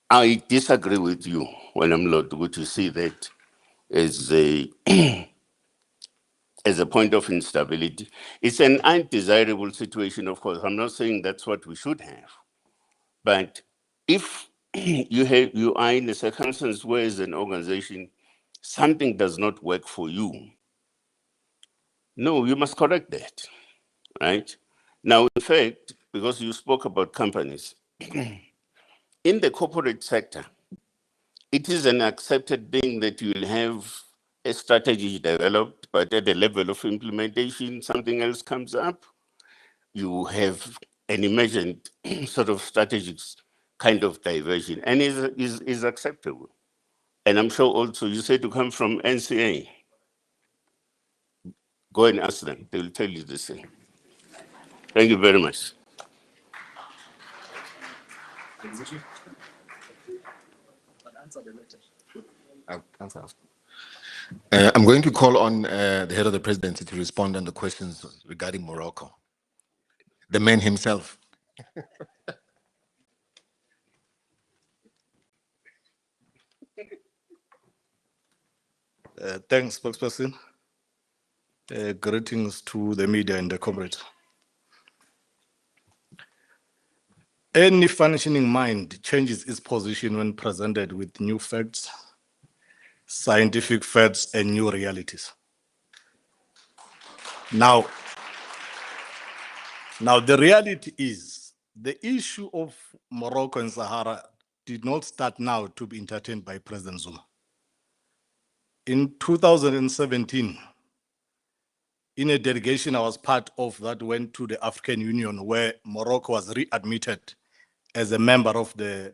I disagree with you when I'm not good to see that as a as a point of instability. It's an undesirable situation, of course. I'm not saying that's what we should have. But if you are in a circumstance where as an organization, something does not work for you, no, you must correct that, right? Now, in fact, because you spoke about companies, in the corporate sector, it is an accepted thing that you'll have a strategy developed, but at the level of implementation, something else comes up. You have an imagined sort of strategic kind of diversion, and is acceptable. And I'm sure also you say to come from NCA. Go and ask them, they will tell you the same. Thank you very much. I'm going to call on the head of the presidency to respond on the questions regarding Morocco. The man himself. Thanks, spokesperson. Greetings to the media and the comrades. Any functioning mind changes its position when presented with new facts, scientific facts, and new realities. Now, the reality is the issue of Morocco and Sahara did not start now to be entertained by President Zuma. In 2017, in a delegation I was part of that went to the African Union, where Morocco was readmitted as a member of the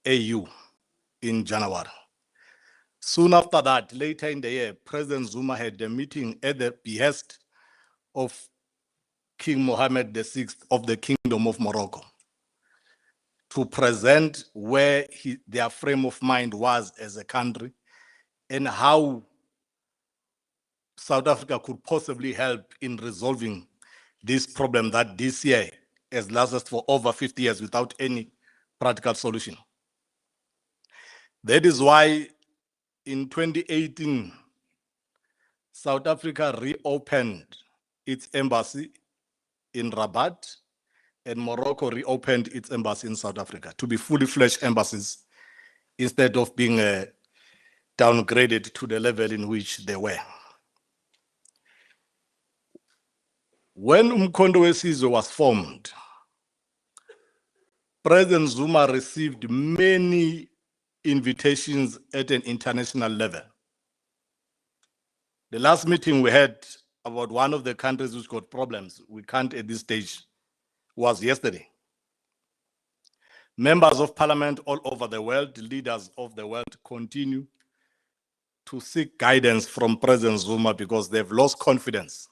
AU in January. Soon after that, later in the year, President Zuma had a meeting at the behest of King Mohammed VI of the Kingdom of Morocco to present where their frame of mind was as a country and how South Africa could possibly help in resolving this problem that this year has lasted for over 50 years without any practical solution. That is why in 2018, South Africa reopened its embassy in Rabat, and Morocco reopened its embassy in South Africa to be fully fledged embassies instead of being downgraded to the level in which they were. When Umkhonto wesizwe was formed, President Zuma received many invitations at an international level. The last meeting we had about one of the countries which got problems, we can't at this stage, was yesterday. Members of parliament all over the world, leaders of the world, continue to seek guidance from President Zuma because they've lost confidence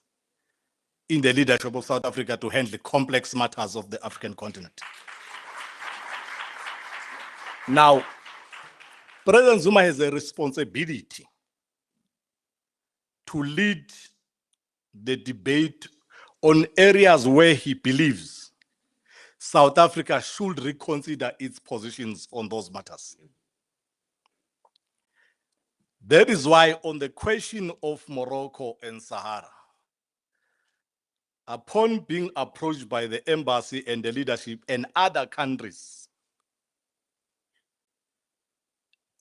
in the leadership of South Africa to handle the complex matters of the African continent. Now, President Zuma has a responsibility to lead the debate on areas where he believes South Africa should reconsider its positions on those matters. That is why on the question of Morocco and Sahara, upon being approached by the embassy and the leadership and other countries,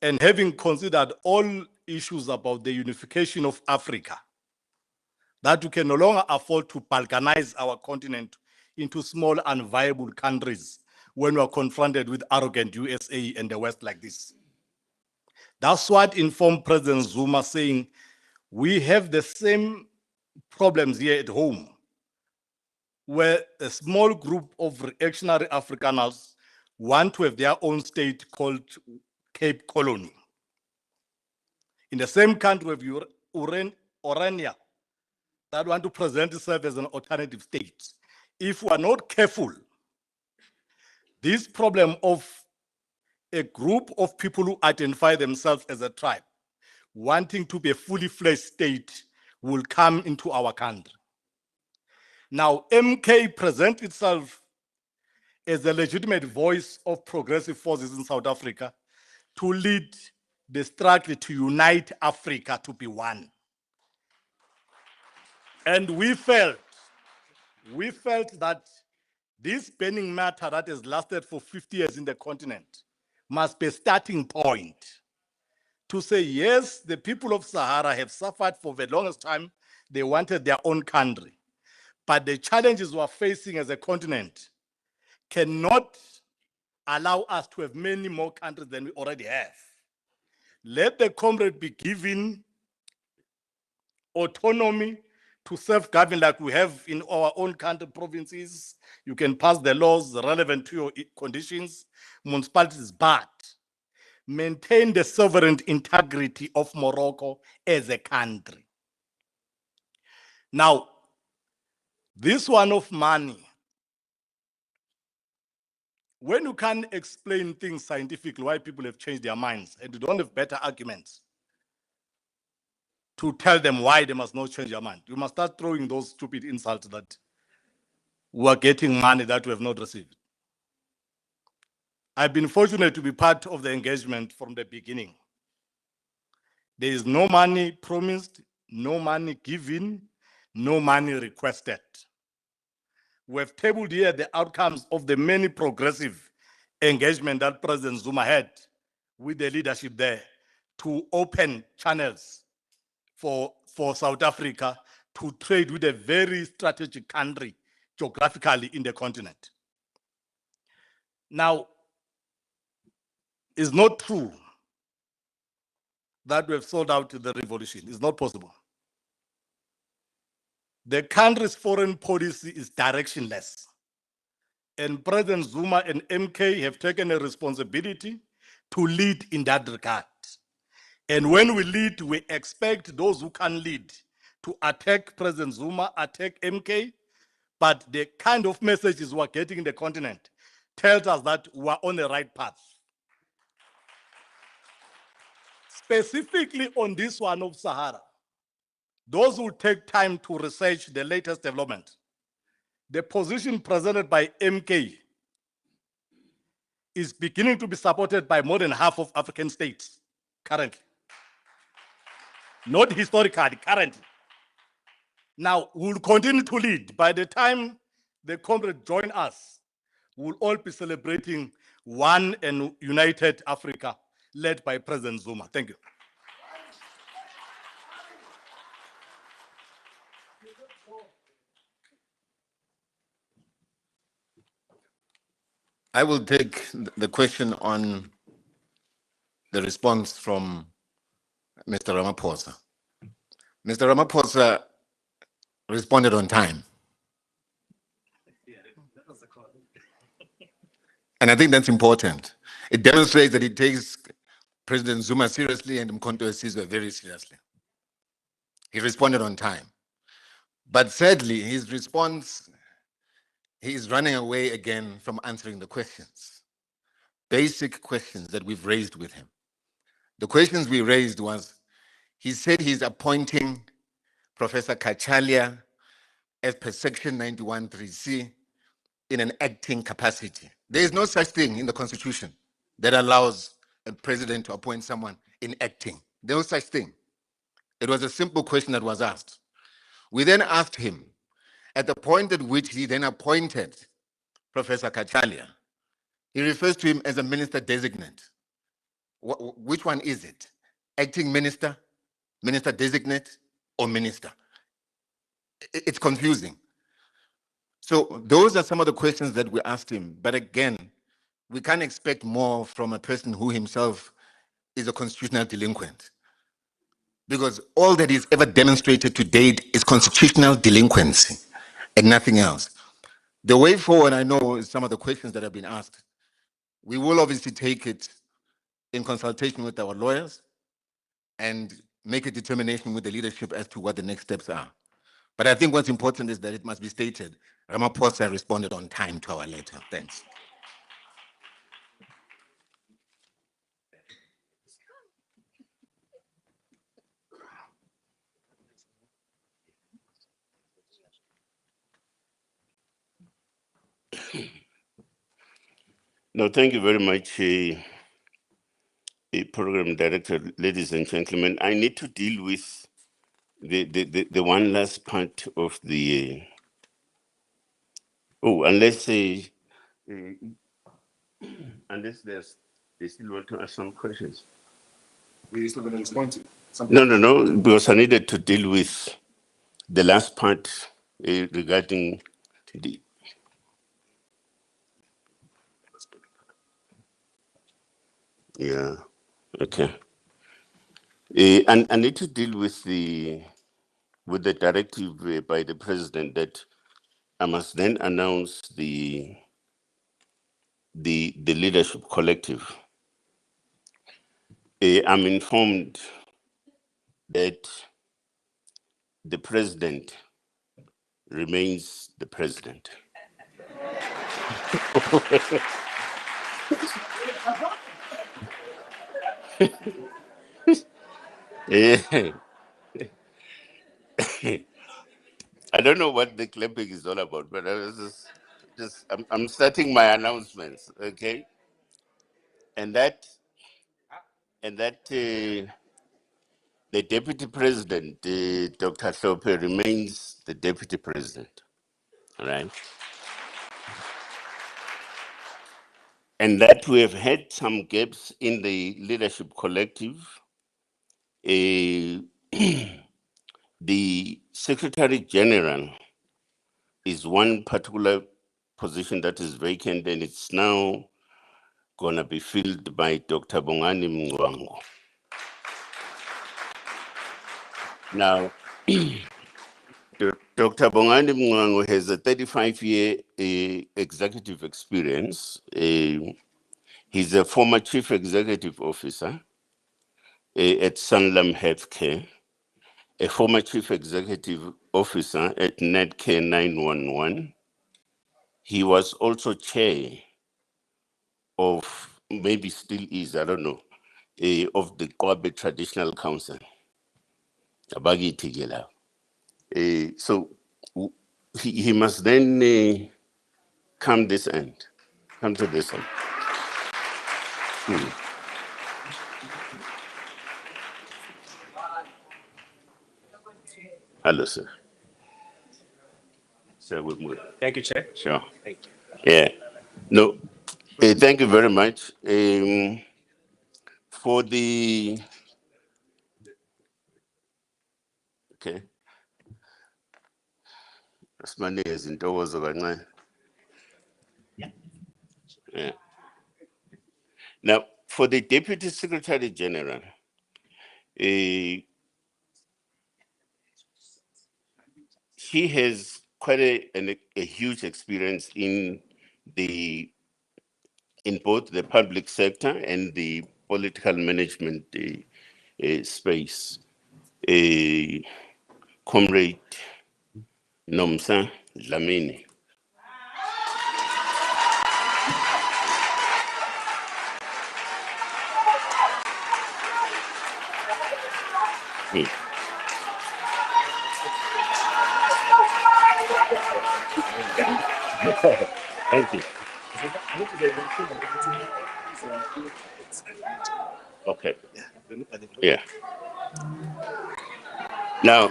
and having considered all issues about the unification of Africa, that we can no longer afford to balkanize our continent into small and viable countries when we are confronted with arrogant USA and the West like this. That's what informed President Zuma saying, we have the same problems here at home, where a small group of reactionary Afrikaners want to have their own state called Cape Colony. In the same country, we have Orania that want to present itself as an alternative state. If we are not careful, this problem of a group of people who identify themselves as a tribe wanting to be a fully fledged state will come into our country. Now, MK presents itself as a legitimate voice of progressive forces in South Africa to lead the struggle to unite Africa to be one. And we felt that this burning matter that has lasted for 50 years in the continent must be a starting point to say, yes, the people of Sahara have suffered for the longest time. They wanted their own country. But the challenges we're facing as a continent cannot allow us to have many more countries than we already have. Let the comrade be given autonomy to self-govern like we have in our own country provinces. You can pass the laws relevant to your conditions, municipalities, but maintain the sovereign integrity of Morocco as a country. Now, this one of money, when you can't explain things scientifically, why people have changed their minds, and you don't have better arguments to tell them why they must not change their mind, you must start throwing those stupid insults that we are getting money that we have not received. I've been fortunate to be part of the engagement from the beginning. There is no money promised, no money given, no money requested. We have tabled here the outcomes of the many progressive engagement that President Zuma had with the leadership there to open channels for South Africa to trade with a very strategic country geographically in the continent. Now, it's not true that we have sold out the revolution. It's not possible. The country's foreign policy is directionless. And President Zuma and MK have taken a responsibility to lead in that regard. And when we lead, we expect those who can lead to attack President Zuma, attack MK, but the kind of messages we're getting in the continent tells us that we're on the right path. Specifically on this one of Sahara, those who take time to research the latest development, the position presented by MK is beginning to be supported by more than half of African states currently. Not historically, currently. Now, we'll continue to lead. By the time the comrades join us, we'll all be celebrating one and united Africa led by President Zuma. Thank you. I will take the question on the response from Mr. Ramaphosa. Mr. Ramaphosa responded on time. And I think that's important. It demonstrates that he takes President Zuma seriously and Umkhonto wesizwe very seriously. He responded on time. But sadly, his response, he is running away again from answering the questions. Basic questions that we've raised with him. The questions we raised was, he said he's appointing Professor Kachalia as per section 91(3)(c) in an acting capacity. There is no such thing in the Constitution that allows a president to appoint someone in acting. There was no such thing. It was a simple question that was asked. We then asked him, at the point at which he then appointed Professor Kachalia, he refers to him as a minister designate. Which one is it? Acting minister, minister designate, or minister? It's confusing. So those are some of the questions that we asked him. But again, we can't expect more from a person who himself is a constitutional delinquent. Because all that he's ever demonstrated to date is constitutional delinquency and nothing else. The way forward, I know, is some of the questions that have been asked. We will obviously take it in consultation with our lawyers and make a determination with the leadership as to what the next steps are. But I think what's important is that it must be stated, Ramaphosa responded on time to our letter. Thanks. No, thank you very much, Program Director, ladies and gentlemen. I need to deal with the one last part of the. Unless they still want to ask some questions. We're still going to respond to No, because I needed to deal with the last part regarding the. Yeah, okay. And I need to deal with the directive by the president that I must then announce the leadership collective. I'm informed that the president remains the president. I don't know what the clapping is all about, but I was I'm starting my announcements, okay? And that the deputy president, Dr. Hlophe, remains the deputy president, all right? And that we have had some gaps in the leadership collective. The Secretary General is one particular position that is vacant, and it's now going to be filled by Dr. Bongani Mngwango. Now, Dr. Bongani Mngwango has a 35-year executive experience. He's a former chief executive officer at Sanlam Healthcare, a former chief executive officer at Netcare 911. He was also chair of, maybe still is, I don't know, of the Kwabe Traditional Council. So he must then come this end, come to this end. Hello, sir. Sir, we'll move. Thank you, Chair. Sure. Thank you. Yeah. No, thank you very much. For the, okay. That's my name is in Towas of Yeah. Now, for the Deputy Secretary General, he has quite a huge experience in both the public sector and the political management space. Comrade Nomsa Dlamini. Thank you. Okay. Yeah. Now,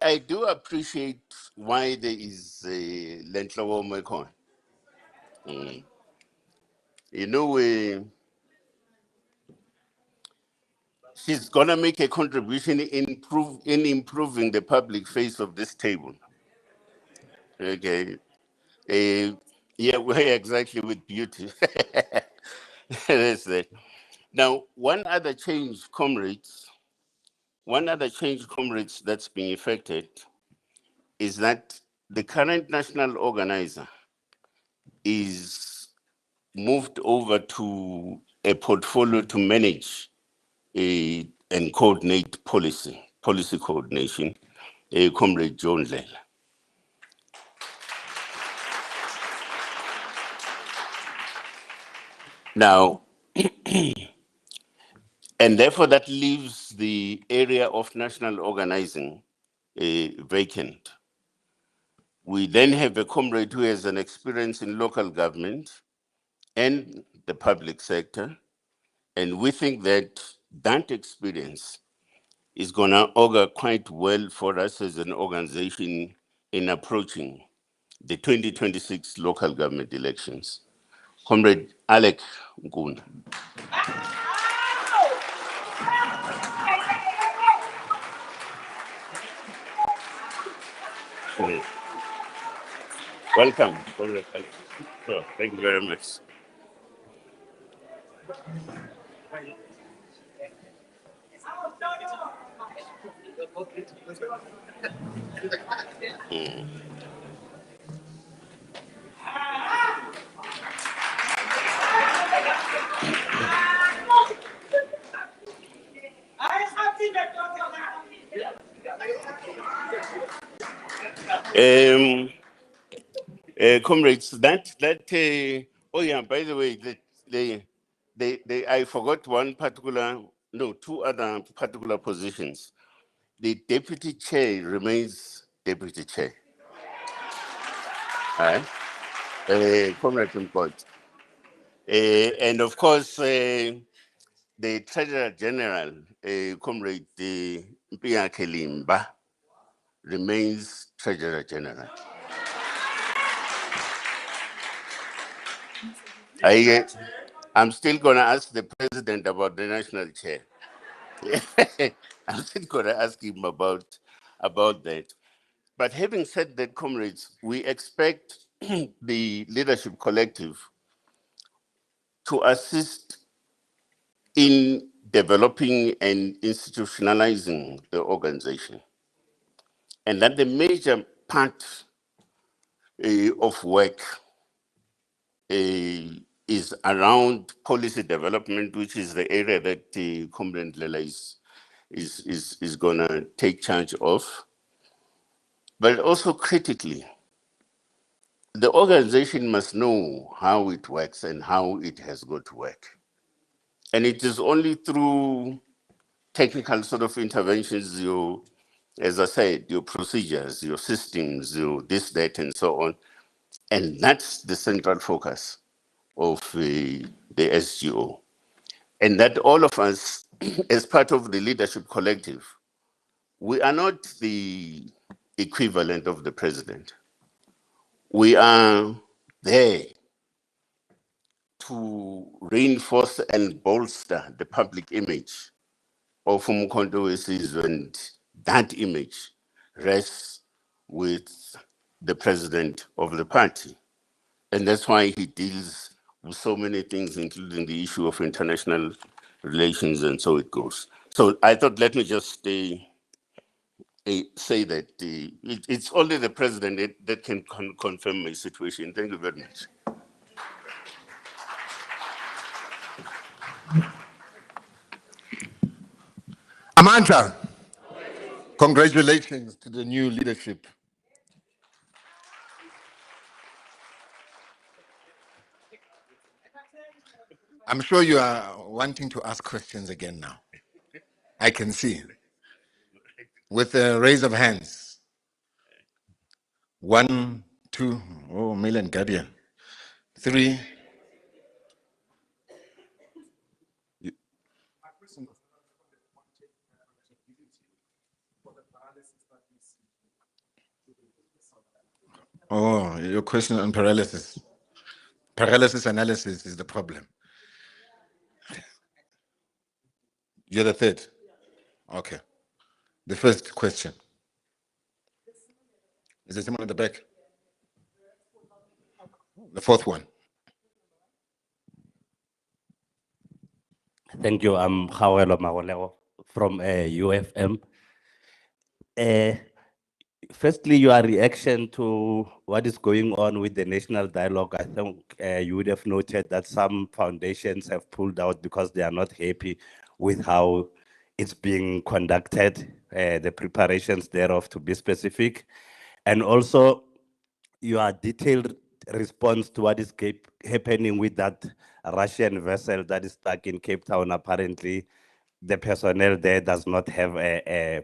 I do appreciate why there is Lentlawo Mekon. You know, she's gonna make a contribution in improving the public face of this table. Okay. Yeah, we're exactly with beauty. That's it. Now, one other change, comrades, that's being effected is that the current national organizer is moved over to a portfolio to manage and coordinate policy coordination, Comrade John Lela. Now, and therefore that leaves the area of national organizing vacant. We then have a comrade who has an experience in local government and the public sector, and we think that that experience is gonna augur quite well for us as an organization in approaching the 2026 local government elections. Comrade Alec Nkuna. Welcome, Comrade Alec. Oh, thank you very much. Comrades, oh yeah, by the way, I forgot two other particular positions. The deputy chair remains deputy chair. All right. Comrade Umkhonto. And of course, the Treasurer General, Comrade Mpia Kelimba, remains Treasurer General. I'm still going to ask the president about the national chair. I'm still going to ask him about that. But having said that, comrades, we expect the leadership collective to assist in developing and institutionalizing the organization. And that the major part of work is around policy development, which is the area that the Comrade Lela is going to take charge of. But also critically, the organization must know how it works and how it has got to work. And it is only through technical sort of interventions, as I said, your procedures, your systems, your this, that, and so on. And that's the central focus of the SGO. And that all of us, as part of the leadership collective, we are not the equivalent of the president. We are there to reinforce and bolster the public image of Umkhonto wesizwe, and that image rests with the president of the party. And that's why he deals with so many things, including the issue of international relations, and so it goes. So I thought, let me just say that it's only the president that can confirm my situation. Thank you very much. Amandla, congratulations to the new leadership. I'm sure you are wanting to ask questions again now. I can see. With a raise of hands. 1, 2, oh, Million Guardian. 3. Oh, your question on paralysis. Paralysis analysis is the problem. You're the third. Okay. The first question. Is there someone at the back? The fourth one. Thank you. I'm Khawelo Magolego from UFM. Firstly, your reaction to what is going on with the national dialogue. I think you would have noted that some foundations have pulled out because they are not happy with how it's being conducted, the preparations thereof, to be specific. And also your detailed response to what is happening with that Russian vessel that is stuck in Cape Town. Apparently, the personnel there does not have a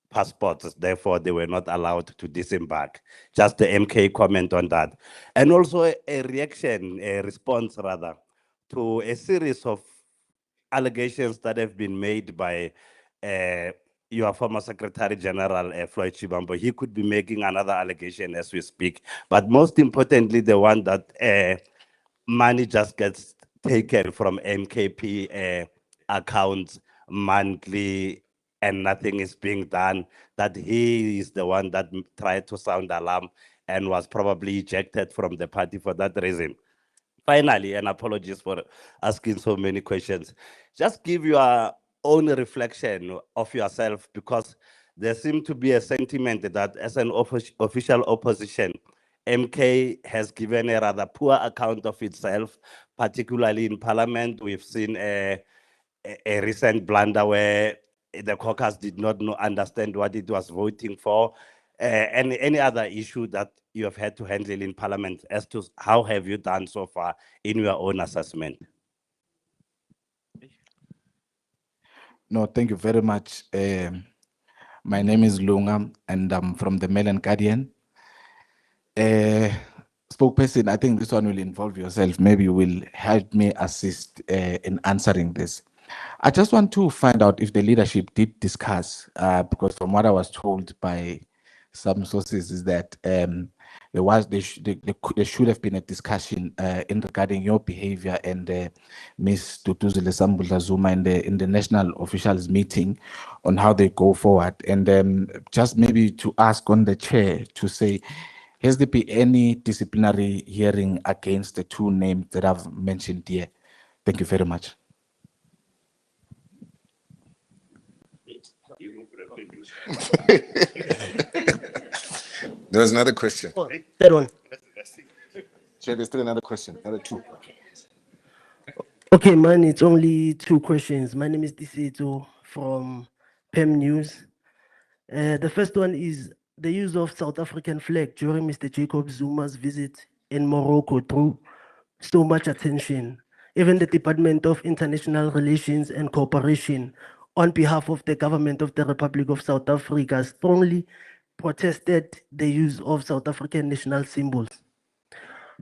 passports, therefore they were not allowed to disembark. Just the MK comment on that. And also a reaction, a response rather, to a series of allegations that have been made by your former Secretary General, Floyd Shivambu. He could be making another allegation as we speak. But most importantly, the one that money just gets taken from MKP accounts monthly and nothing is being done, that he is the one that tried to sound alarm and was probably ejected from the party for that reason. Finally, and apologies for asking so many questions, just give your own reflection of yourself, because there seems to be a sentiment that as an official opposition, MK has given a rather poor account of itself, particularly in parliament. We've seen a recent blunder where the caucus did not understand what it was voting for. Any other issue that you have had to handle in parliament, as to how have you done so far in your own assessment? No, thank you very much. My name is Lunga, and I'm from the Mail and Guardian. Spokesperson, I think this one will involve yourself. Maybe you will help me assist in answering this. I just want to find out if the leadership did discuss, because from what I was told by some sources is that there should have been a discussion in regarding your behavior and Ms. Duduzile Sambula Zuma in the national officials meeting on how they go forward. And just maybe to ask on the chair to say, has there been any disciplinary hearing against the two names that I've mentioned here? Thank you very much. There was another question. Third one. Chair, there's still another question. Another two. Okay, mine, it's only two questions. My name is Diseto from PEM News. The first one is the use of South African flag during Mr. Jacob Zuma's visit in Morocco drew so much attention. Even the Department of International Relations and Cooperation, on behalf of the government of the Republic of South Africa, strongly protested the use of South African national symbols.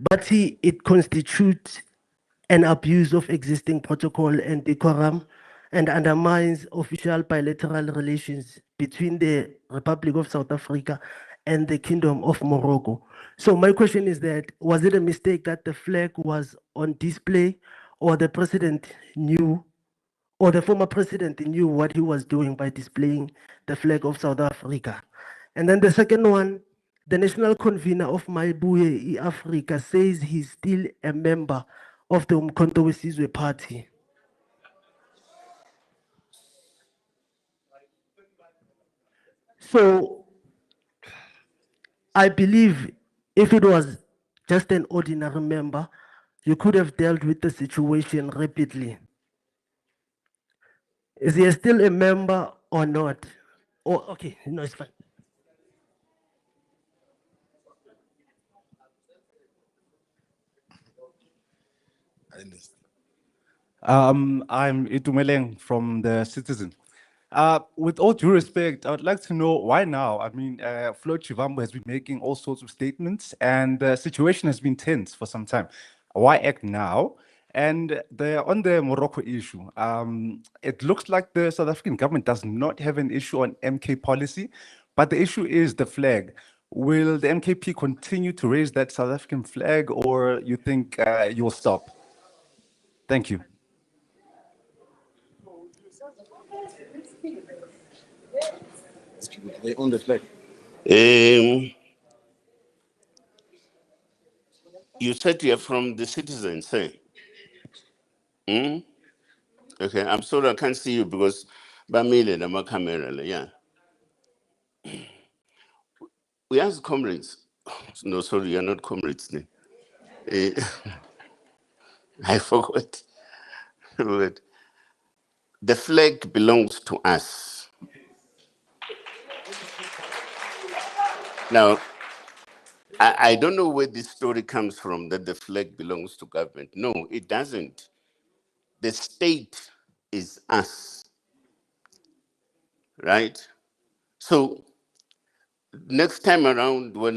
But it constitutes an abuse of existing protocol and decorum and undermines official bilateral relations between the Republic of South Africa and the Kingdom of Morocco. So my question is that, was it a mistake that the flag was on display, or the president knew, or the former president knew what he was doing by displaying the flag of South Africa? And then the second one, the national convener of Maibuye Africa says he's still a member of the Umkhonto wesizwe party. So I believe if it was just an ordinary member, you could have dealt with the situation rapidly. Is he still a member or not? Oh, okay, no, it's fine. I'm Itumeleng from the Citizen. With all due respect, I would like to know why now? I mean, Floyd Shivambu has been making all sorts of statements and the situation has been tense for some time. Why act now? And on the Morocco issue, it looks like the South African government does not have an issue on MK policy, but the issue is the flag. Will the MKP continue to raise that South African flag, or you think you'll stop? Thank you. They own the flag. You said you're from the Citizen, say? Okay, I'm sorry I can't see you because Bamile na camera, yeah. We asked comrades. No, sorry, you're not comrades. I forgot. But the flag belongs to us. Now, I don't know where this story comes from that the flag belongs to government. No, it doesn't. The state is us, right? So next time around, when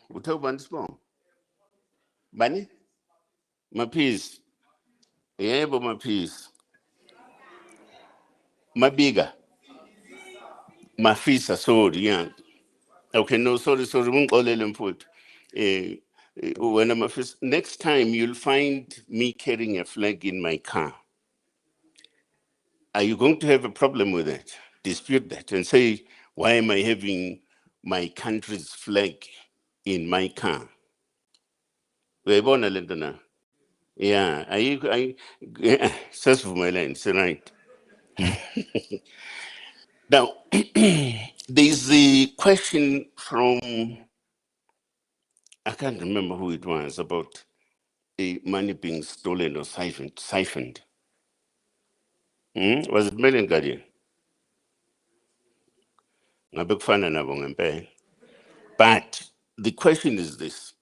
we talk about this more, Bunny, my piece, yeah, but my piece, my bigger, my fees are so young. Okay, no, sorry, won't call them put. When I'm a first, next time you'll find me carrying a flag in my car. Are you going to have a problem with it? Dispute that and say, why am I having my country's flag in my car? We're born a little. Yeah, search for my lines, right? Now, there's the question from, I can't remember who it was, about the money being stolen or siphoned. Was it Melen Guardian? But the question is this.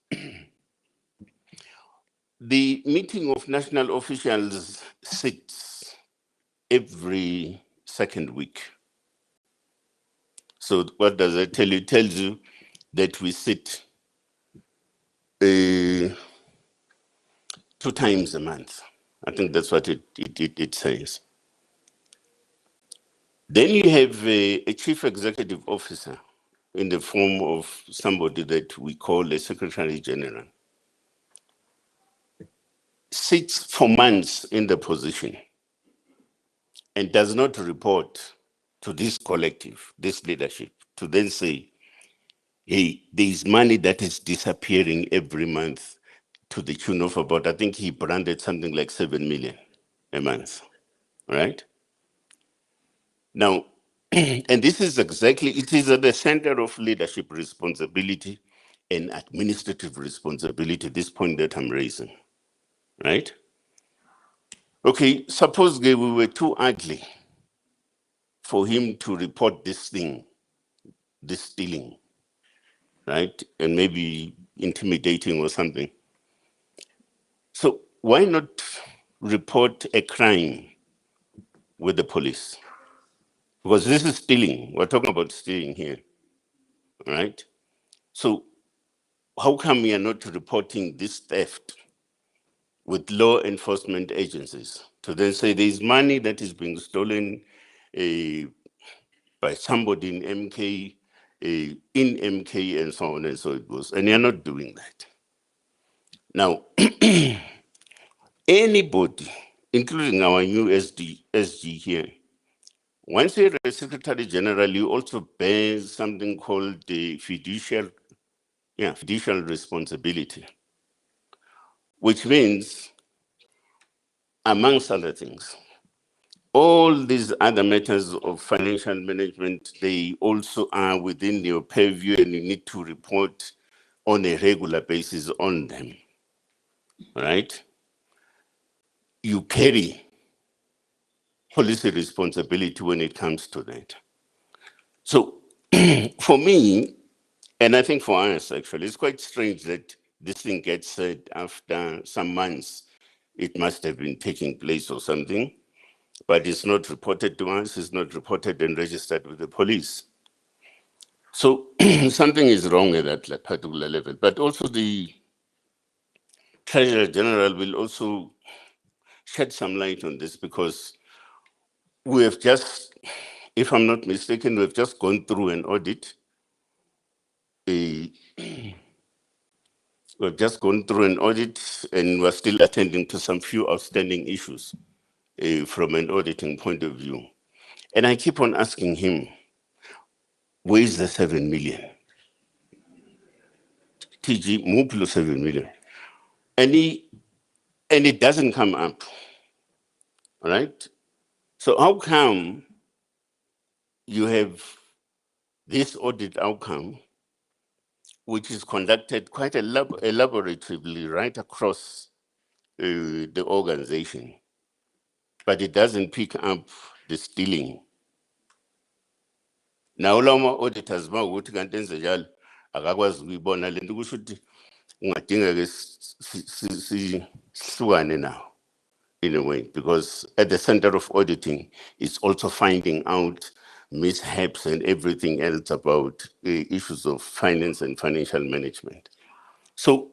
The meeting of national officials sits every second week. So what does it tell you? It tells you that we sit 2 times a month. I think that's what it says. Then you have a chief executive officer in the form of somebody that we call a secretary general. Sits for months in the position and does not report to this collective, this leadership, to then say, hey, there's money that is disappearing every month to the tune of about, I think he branded something like 7 million a month, right? Now, and this is exactly, it is at the center of leadership responsibility and administrative responsibility, this point that I'm raising, right? Okay, suppose we were too ugly for him to report this thing, this stealing, right? And maybe intimidating or something. So why not report a crime with the police? Because this is stealing. We're talking about stealing here, right? So how come we are not reporting this theft with law enforcement agencies to then say there's money that is being stolen by somebody in MK, in MK, and so on and so it goes. And you're not doing that. Now, anybody, including our new SG here, once you're a Secretary General, you also bear something called the fiducial responsibility, which means, amongst other things, all these other matters of financial management, they also are within your purview and you need to report on a regular basis on them, right? You carry policy responsibility when it comes to that. So for me, and I think for us actually, it's quite strange that this thing gets said after some months. It must have been taking place or something, but it's not reported to us, it's not reported and registered with the police. So something is wrong at that particular level, but also the Treasurer General will also shed some light on this because we have just, if I'm not mistaken, we've just gone through an audit. We've just gone through an audit and we're still attending to some few outstanding issues from an auditing point of view. And I keep on asking him, where is the 7 million? TG, Muplo 7 million. And it doesn't come up, all right? So how come you have this audit outcome, which is conducted quite elaboratively right across the organization, but it doesn't pick up the stealing? Now, lama auditors ma ukuthi kanti enze njalo akakwazi ukuyibona lento, kusho ukuthi ungadinga-ke sihlukane now in a way, because at the center of auditing is also finding out mishaps and everything else about issues of finance and financial management. So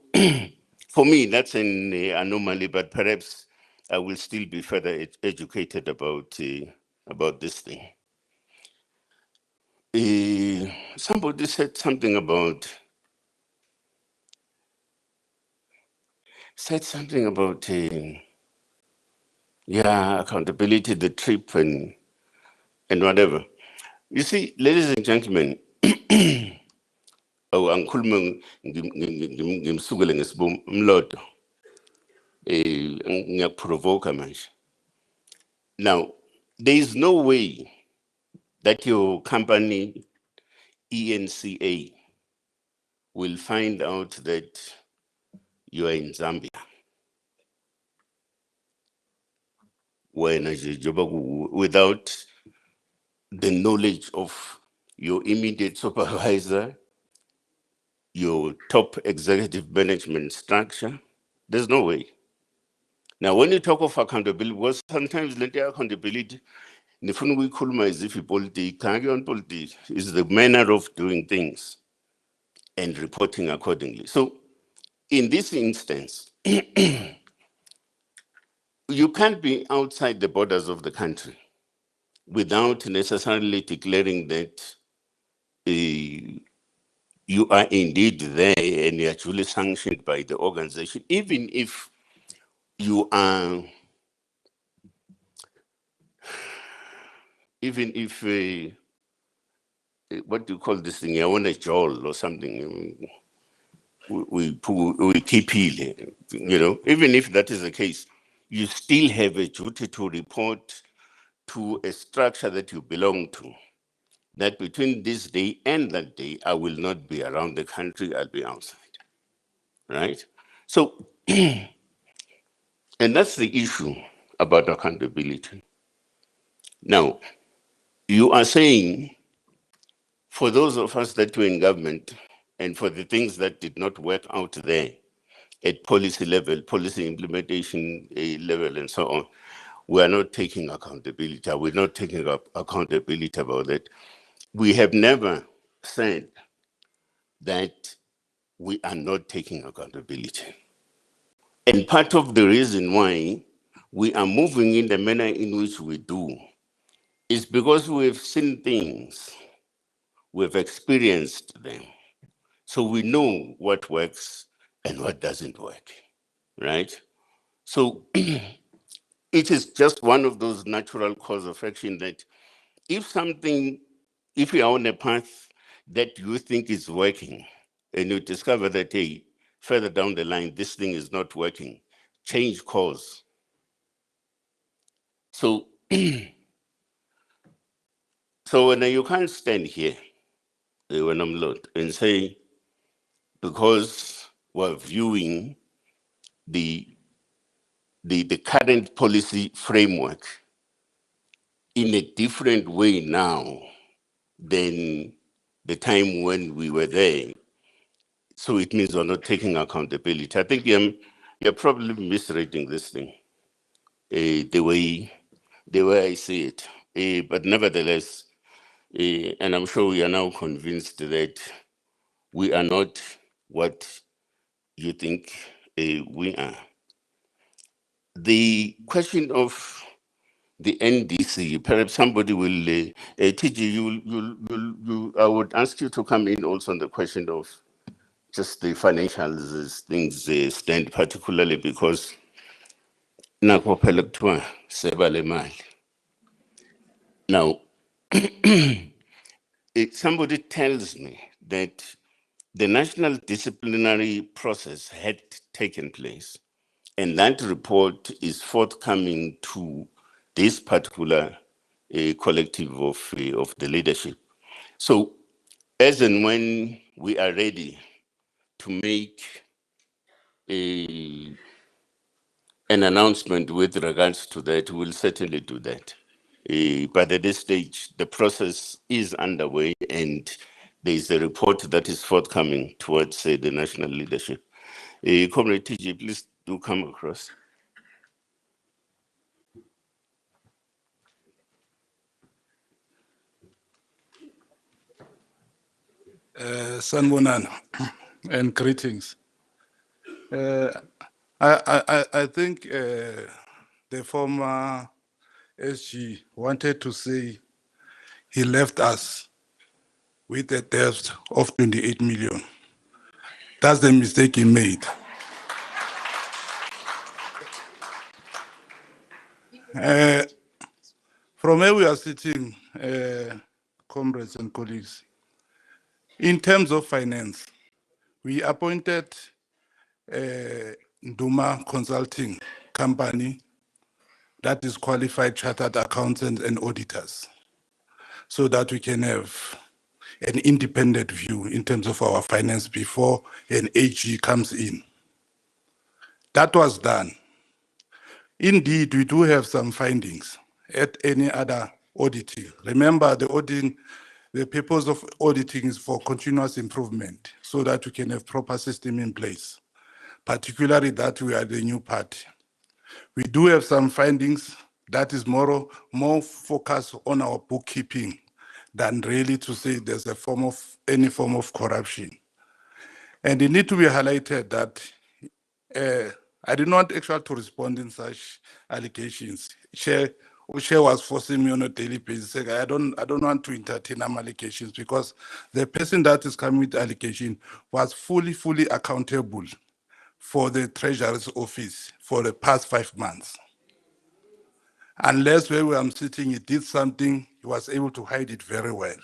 for me, that's an anomaly, but perhaps I will still be further educated about this thing. Somebody said something about accountability, the trip and whatever. You see, ladies and gentlemen, angikhuluma ngimsukele ngesibum umlodo ngiyakuprovoka manje. Now, there is no way that your company ENCA will find out that you are in Zambia without the knowledge of your immediate supervisor, your top executive management structure. There's no way. Now, when you talk of accountability, because sometimes the accountability, as if politics is the manner of doing things and reporting accordingly. So in this instance, you can't be outside the borders of the country without necessarily declaring that you are indeed there and you are truly sanctioned by the organization, even if you are, what do you call this thing? I want a jowl or something. We keep healing, even if that is the case, you still have a duty to report to a structure that you belong to, that between this day and that day, I will not be around the country, I'll be outside, right? So, and that's the issue. about accountability. Now, you are saying, for those of us that were in government and for the things that did not work out there at policy level, policy implementation level, and so on, we are not taking accountability. We're not taking accountability about that. We have never said that we are not taking accountability. And part of the reason why we are moving in the manner in which we do is because we've seen things, we've experienced them. So we know what works and what doesn't work, right? So it is just one of those natural cause of action that if you are on a path that you think is working and you discover that, hey, further down the line, this thing is not working, change course. So, so when you can't stand here, when I'm not, and say, because we're viewing the current policy framework in a different way now than the time when we were there, so it means we're not taking accountability. I think you're probably misreading this thing, the way I see it. But nevertheless, and I'm sure we are now convinced that we are not what you think we are. The question of the NDC, perhaps somebody will, TG, I would ask you to come in also on the question of just the financials as things stand, particularly because nakho phela kuthiwa seba le mali. Now, if somebody tells me that the national disciplinary process had taken place, and that report is forthcoming to this particular collective of the leadership. So, as and when we are ready to make an announcement with regards to that, we'll certainly do that. But at this stage, the process is underway and there is a report that is forthcoming towards the national leadership. Comrade TG, please do come across. Sanbonani and greetings. I think the former SG wanted to say he left us with a debt of 28 million. That's the mistake he made. From where we are sitting, comrades and colleagues, in terms of finance, we appointed Nduma Consulting Company that is qualified chartered accountants and auditors, so that we can have an independent view in terms of our finance before an AG comes in. That was done. Indeed, we do have some findings at any other auditing. Remember, the purpose of auditing is for continuous improvement so that we can have proper system in place, particularly that we are the new party. We do have some findings that is more focused on our bookkeeping than really to say there's any form of corruption. And it need to be highlighted that I did not actually to respond in such allegations. Chair was forcing me on a daily basis. Saying, I don't want to entertain allegations because the person that is coming with allegation was fully accountable for the Treasurer's office for the past 5 months. Unless where I'm sitting, he did something, he was able to hide it very well.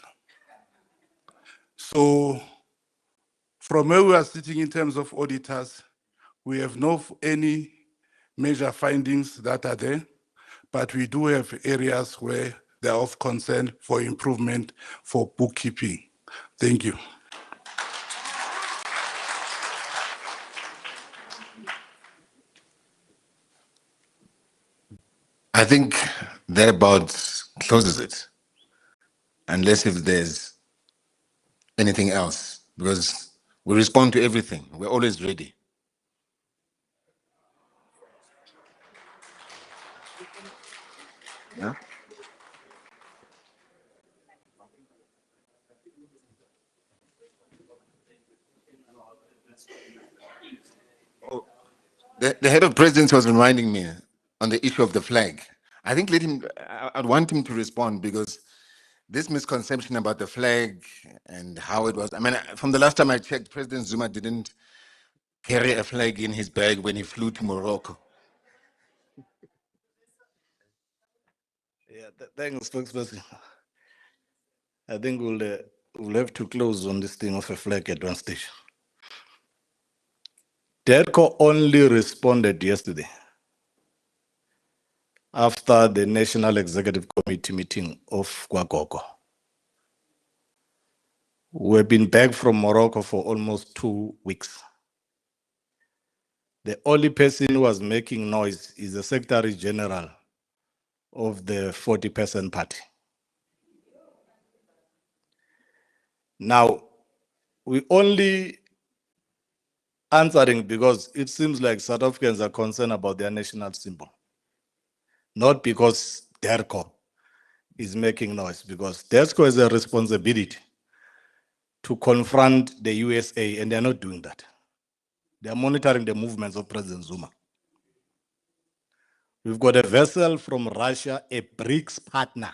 So from where we are sitting in terms of auditors, we have no any major findings that are there, but we do have areas where they are of concern for improvement for bookkeeping. Thank you. I think that about closes it, unless if there's anything else, because we respond to everything. We're always ready. Yeah? The head of presidency was reminding me on the issue of the flag. I think I'd want him to respond, because this misconception about the flag and how it was. I mean, from the last time I checked, President Zuma didn't carry a flag in his bag when he flew to Morocco. Yeah, thanks, spokesperson. I think we'll have to close on this thing of a flag at one stage. DERCO only responded yesterday after the National Executive Committee meeting of Kwagogo. We've been back from Morocco for almost 2 weeks. The only person who was making noise is the Secretary General of the 40-person party. Now, we only answering because it seems like South Africans are concerned about their national symbol, not because DERCO is making noise, because DERCO has a responsibility to confront the USA, and they're not doing that. They're monitoring the movements of President Zuma. We've got a vessel from Russia, a BRICS partner,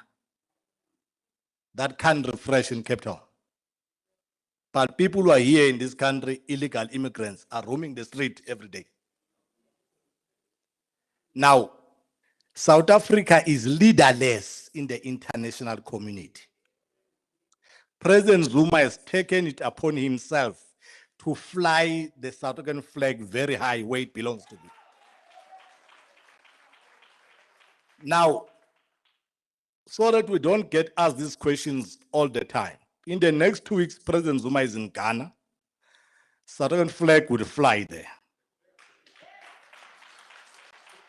that can't refresh in Cape Town. But people who are here in this country, illegal immigrants, are roaming the street every day. Now, South Africa is leaderless in the international community. President Zuma has taken it upon himself to fly the South African flag very high where it belongs to be. Now, so that we don't get asked these questions all the time, in the next 2 weeks, President Zuma is in Ghana. South African flag will fly there.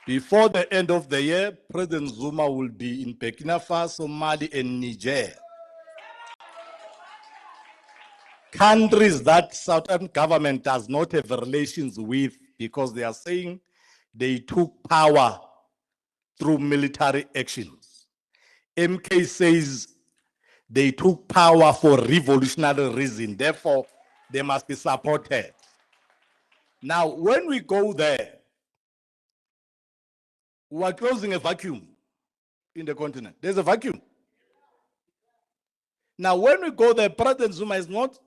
Before the end of the year, President Zuma will be in Burkina Faso, Mali, and Niger. Countries that South African government does not have relations with, because they are saying they took power through military actions. MK says they took power for revolutionary reason, therefore they must be supported. Now, when we go there, we are closing a vacuum in the continent. There's a vacuum. Now, when we go there, President Zuma is not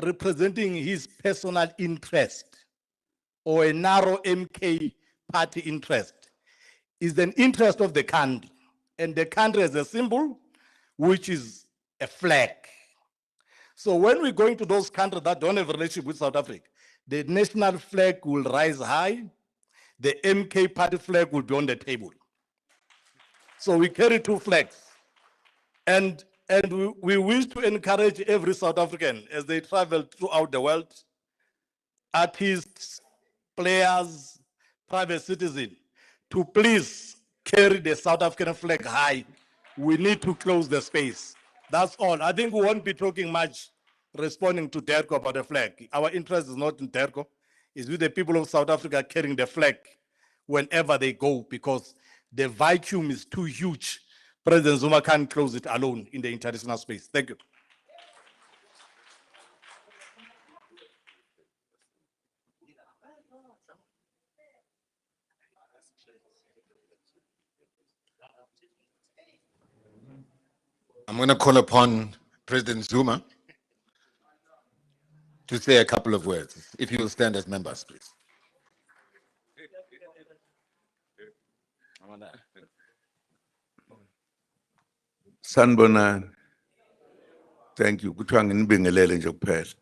representing his personal interest or a narrow MK party interest. It's the interest of the country. And the country has a symbol, which is a flag. So when we go into those countries that don't have a relationship with South Africa, the national flag will rise high, the MK party flag will be on the table. So we carry 2 flags. And we wish to encourage every South African as they travel throughout the world, artists, players, private citizens, to please carry the South African flag high. We need to close the space. That's all. I think we won't be talking much responding to DERCO about the flag. Our interest is not in DERCO. It's with the people of South Africa carrying the flag whenever they go, because the vacuum is too huge. President Zuma can't close it alone in the international space. Thank you. I'm going to call upon President Zuma to say a couple of words. If you will stand as members, please. Sanibonani. Thank you. Kuthiwa nginibingelele nje kuphela.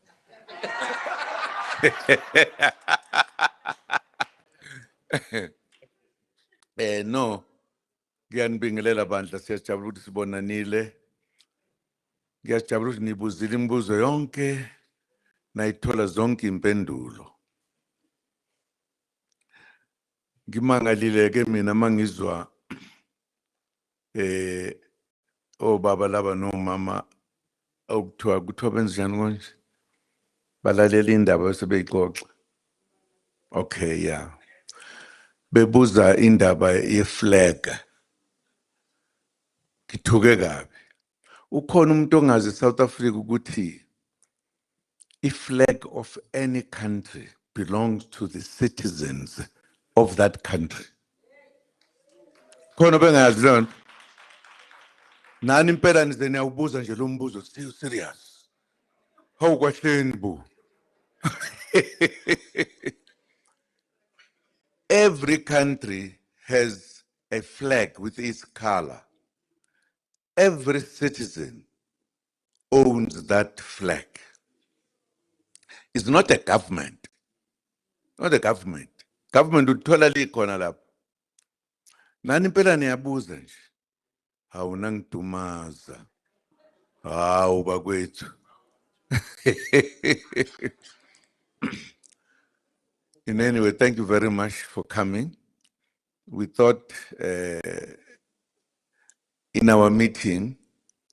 No. Ngiyanibingelela bandla, siyajabula ukuthi sibonanile. Ngiyajabula ukuthi nibuzile imibuzo yonke, nayithola zonke impendulo. Ngimangalile ke mina mangizwa obaba laba nomama kuthiwa benze njani konje balalela indaba bese beyixoxa. Okay, yeah. Bebuza indaba ye-flag. Ngithuke kabi. Ukhona umuntu ongazi South Africa ukuthi i-flag of any country belongs to the citizens of that country. Khona bengazi lona. Nani impela nize niyawubuza nje lo mbuzo serious. Hawu kwahleni bu. Every country has a flag with its color. Every citizen owns that flag. It's not a government. Not a government. Government uthola likhona lapho. Nani impela niyabuza nje. Hawu nangidumaza. Hawu bakwethu. In any way, thank you very much for coming. We thought in our meeting,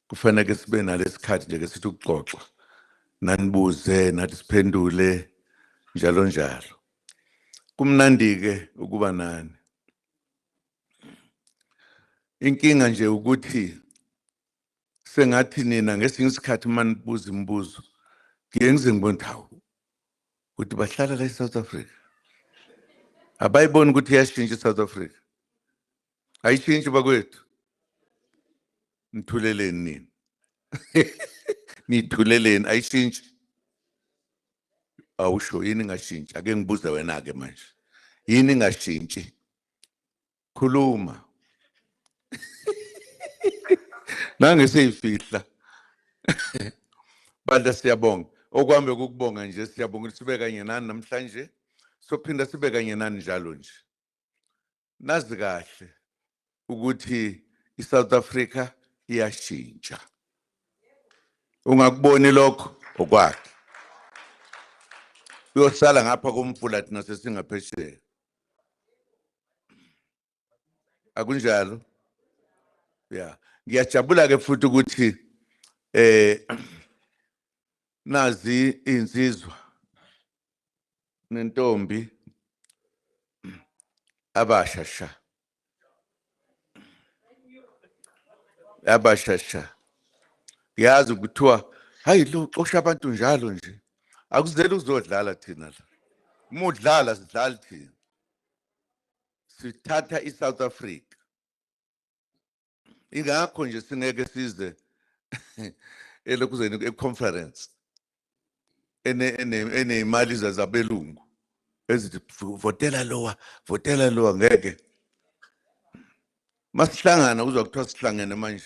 kufanele sibe nalesikhathi nje ke sithi ukuxoxa. Nanibuze nathi siphendule njalo njalo. Kumnandi ke ukuba nani. Inkinga nje ukuthi sengathi nina ngesinye isikhathi manibuza imibuzo ngiye ngize ngibone hawu ukuthi bahlala la eSouth Africa. Abayiboni ukuthi iyashintsha eSouth Africa. Ayishintshi bakwethu. Nithuleleni nini. Nithuleleni ayishintshi. Awusho yini ngashintshi ake ngibuze wena ke manje. Yini ngashintshi. Khuluma. Nange seyifihla. Banda siyabonga. Okwambe ukubonga nje siyabonga ukuthi sibe kanye nani namhlanje. Sophinda sibe kanye nani njalo nje. Nazi kahle ukuthi iSouth Africa iyashintsha. Ungakuboni lokho okwakhe. Uyosala ngapha komfula thina sesingaphesheya. Akunjalo? Yeah. Ngiyajabula ke futhi ukuthi nazi insizwa nentombi abashasha. Abashasha. Yazi ukuthiwa hayi lo xosha abantu njalo nje. Akuzeli uzodlala thina la. Umudlala sidlala thina. Sithatha iSouth Africa. Ingakho nje singeke size elokuzeni econference. Ene imali zabelungu. Ezithi votela lowa ngeke. Masihlangana uzwa kuthiwa sihlangene manje.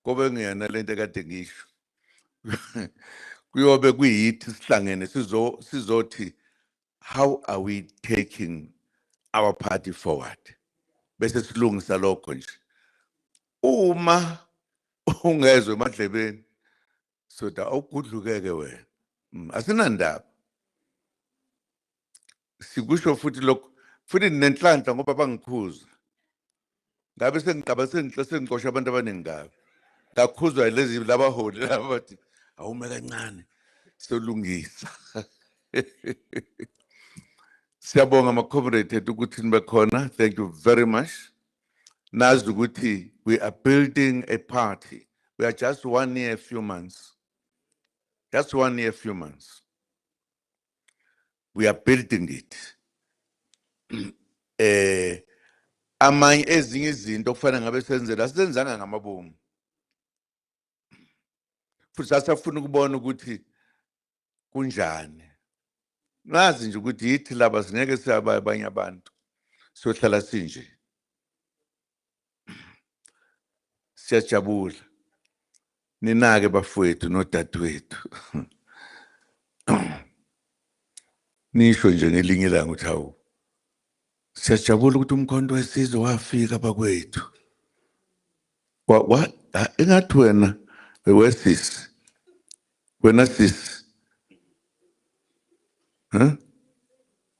Kobe ngiyena lento kade ngisho. Kuyobe kuyithi sihlangene sizothi how are we taking our party forward? Bese silungisa lokho nje. Uma ungezwe emadlebeni soda awugudlukeke wena. Asinandaba. Sikusho futhi lokho futhi nenhlanhla ngoba bangikhuza. Ngabe sengixosha abantu abaningi ngabe. Ngakhuzwa lezi labaholi laba bathi awume kancane solungisa. Siyabonga ama-comrade ukuthi nibe khona. Thank you very much. Nazi ukuthi we are building a party. We are just 1 year, few months. Just 1 year, few months. We are building it. Amanye ezinye izinto okufanele ngabe senzela senzanga ngamabomu. Futhi sasafuna ukubona ukuthi kunjani. Nazi nje ukuthi yithi laba singeke siyaba abanye abantu. Sohlala sinje. Siyajabula. Ninake bafowethu nodadewethu. Nisho nje ngelinye ilanga ukuthi hawu. Siyajabula ukuthi umkhonto wesizwe wafika bakwethu. Engathi wena wesizwe. Wena sis.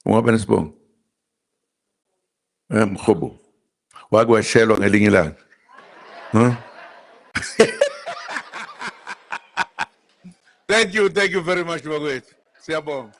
Ungabe nesibongo? Mkhobo. Wake washelwa ngelinye ilanga. Huh? Thank you very much, Bagwet. Siyabonga.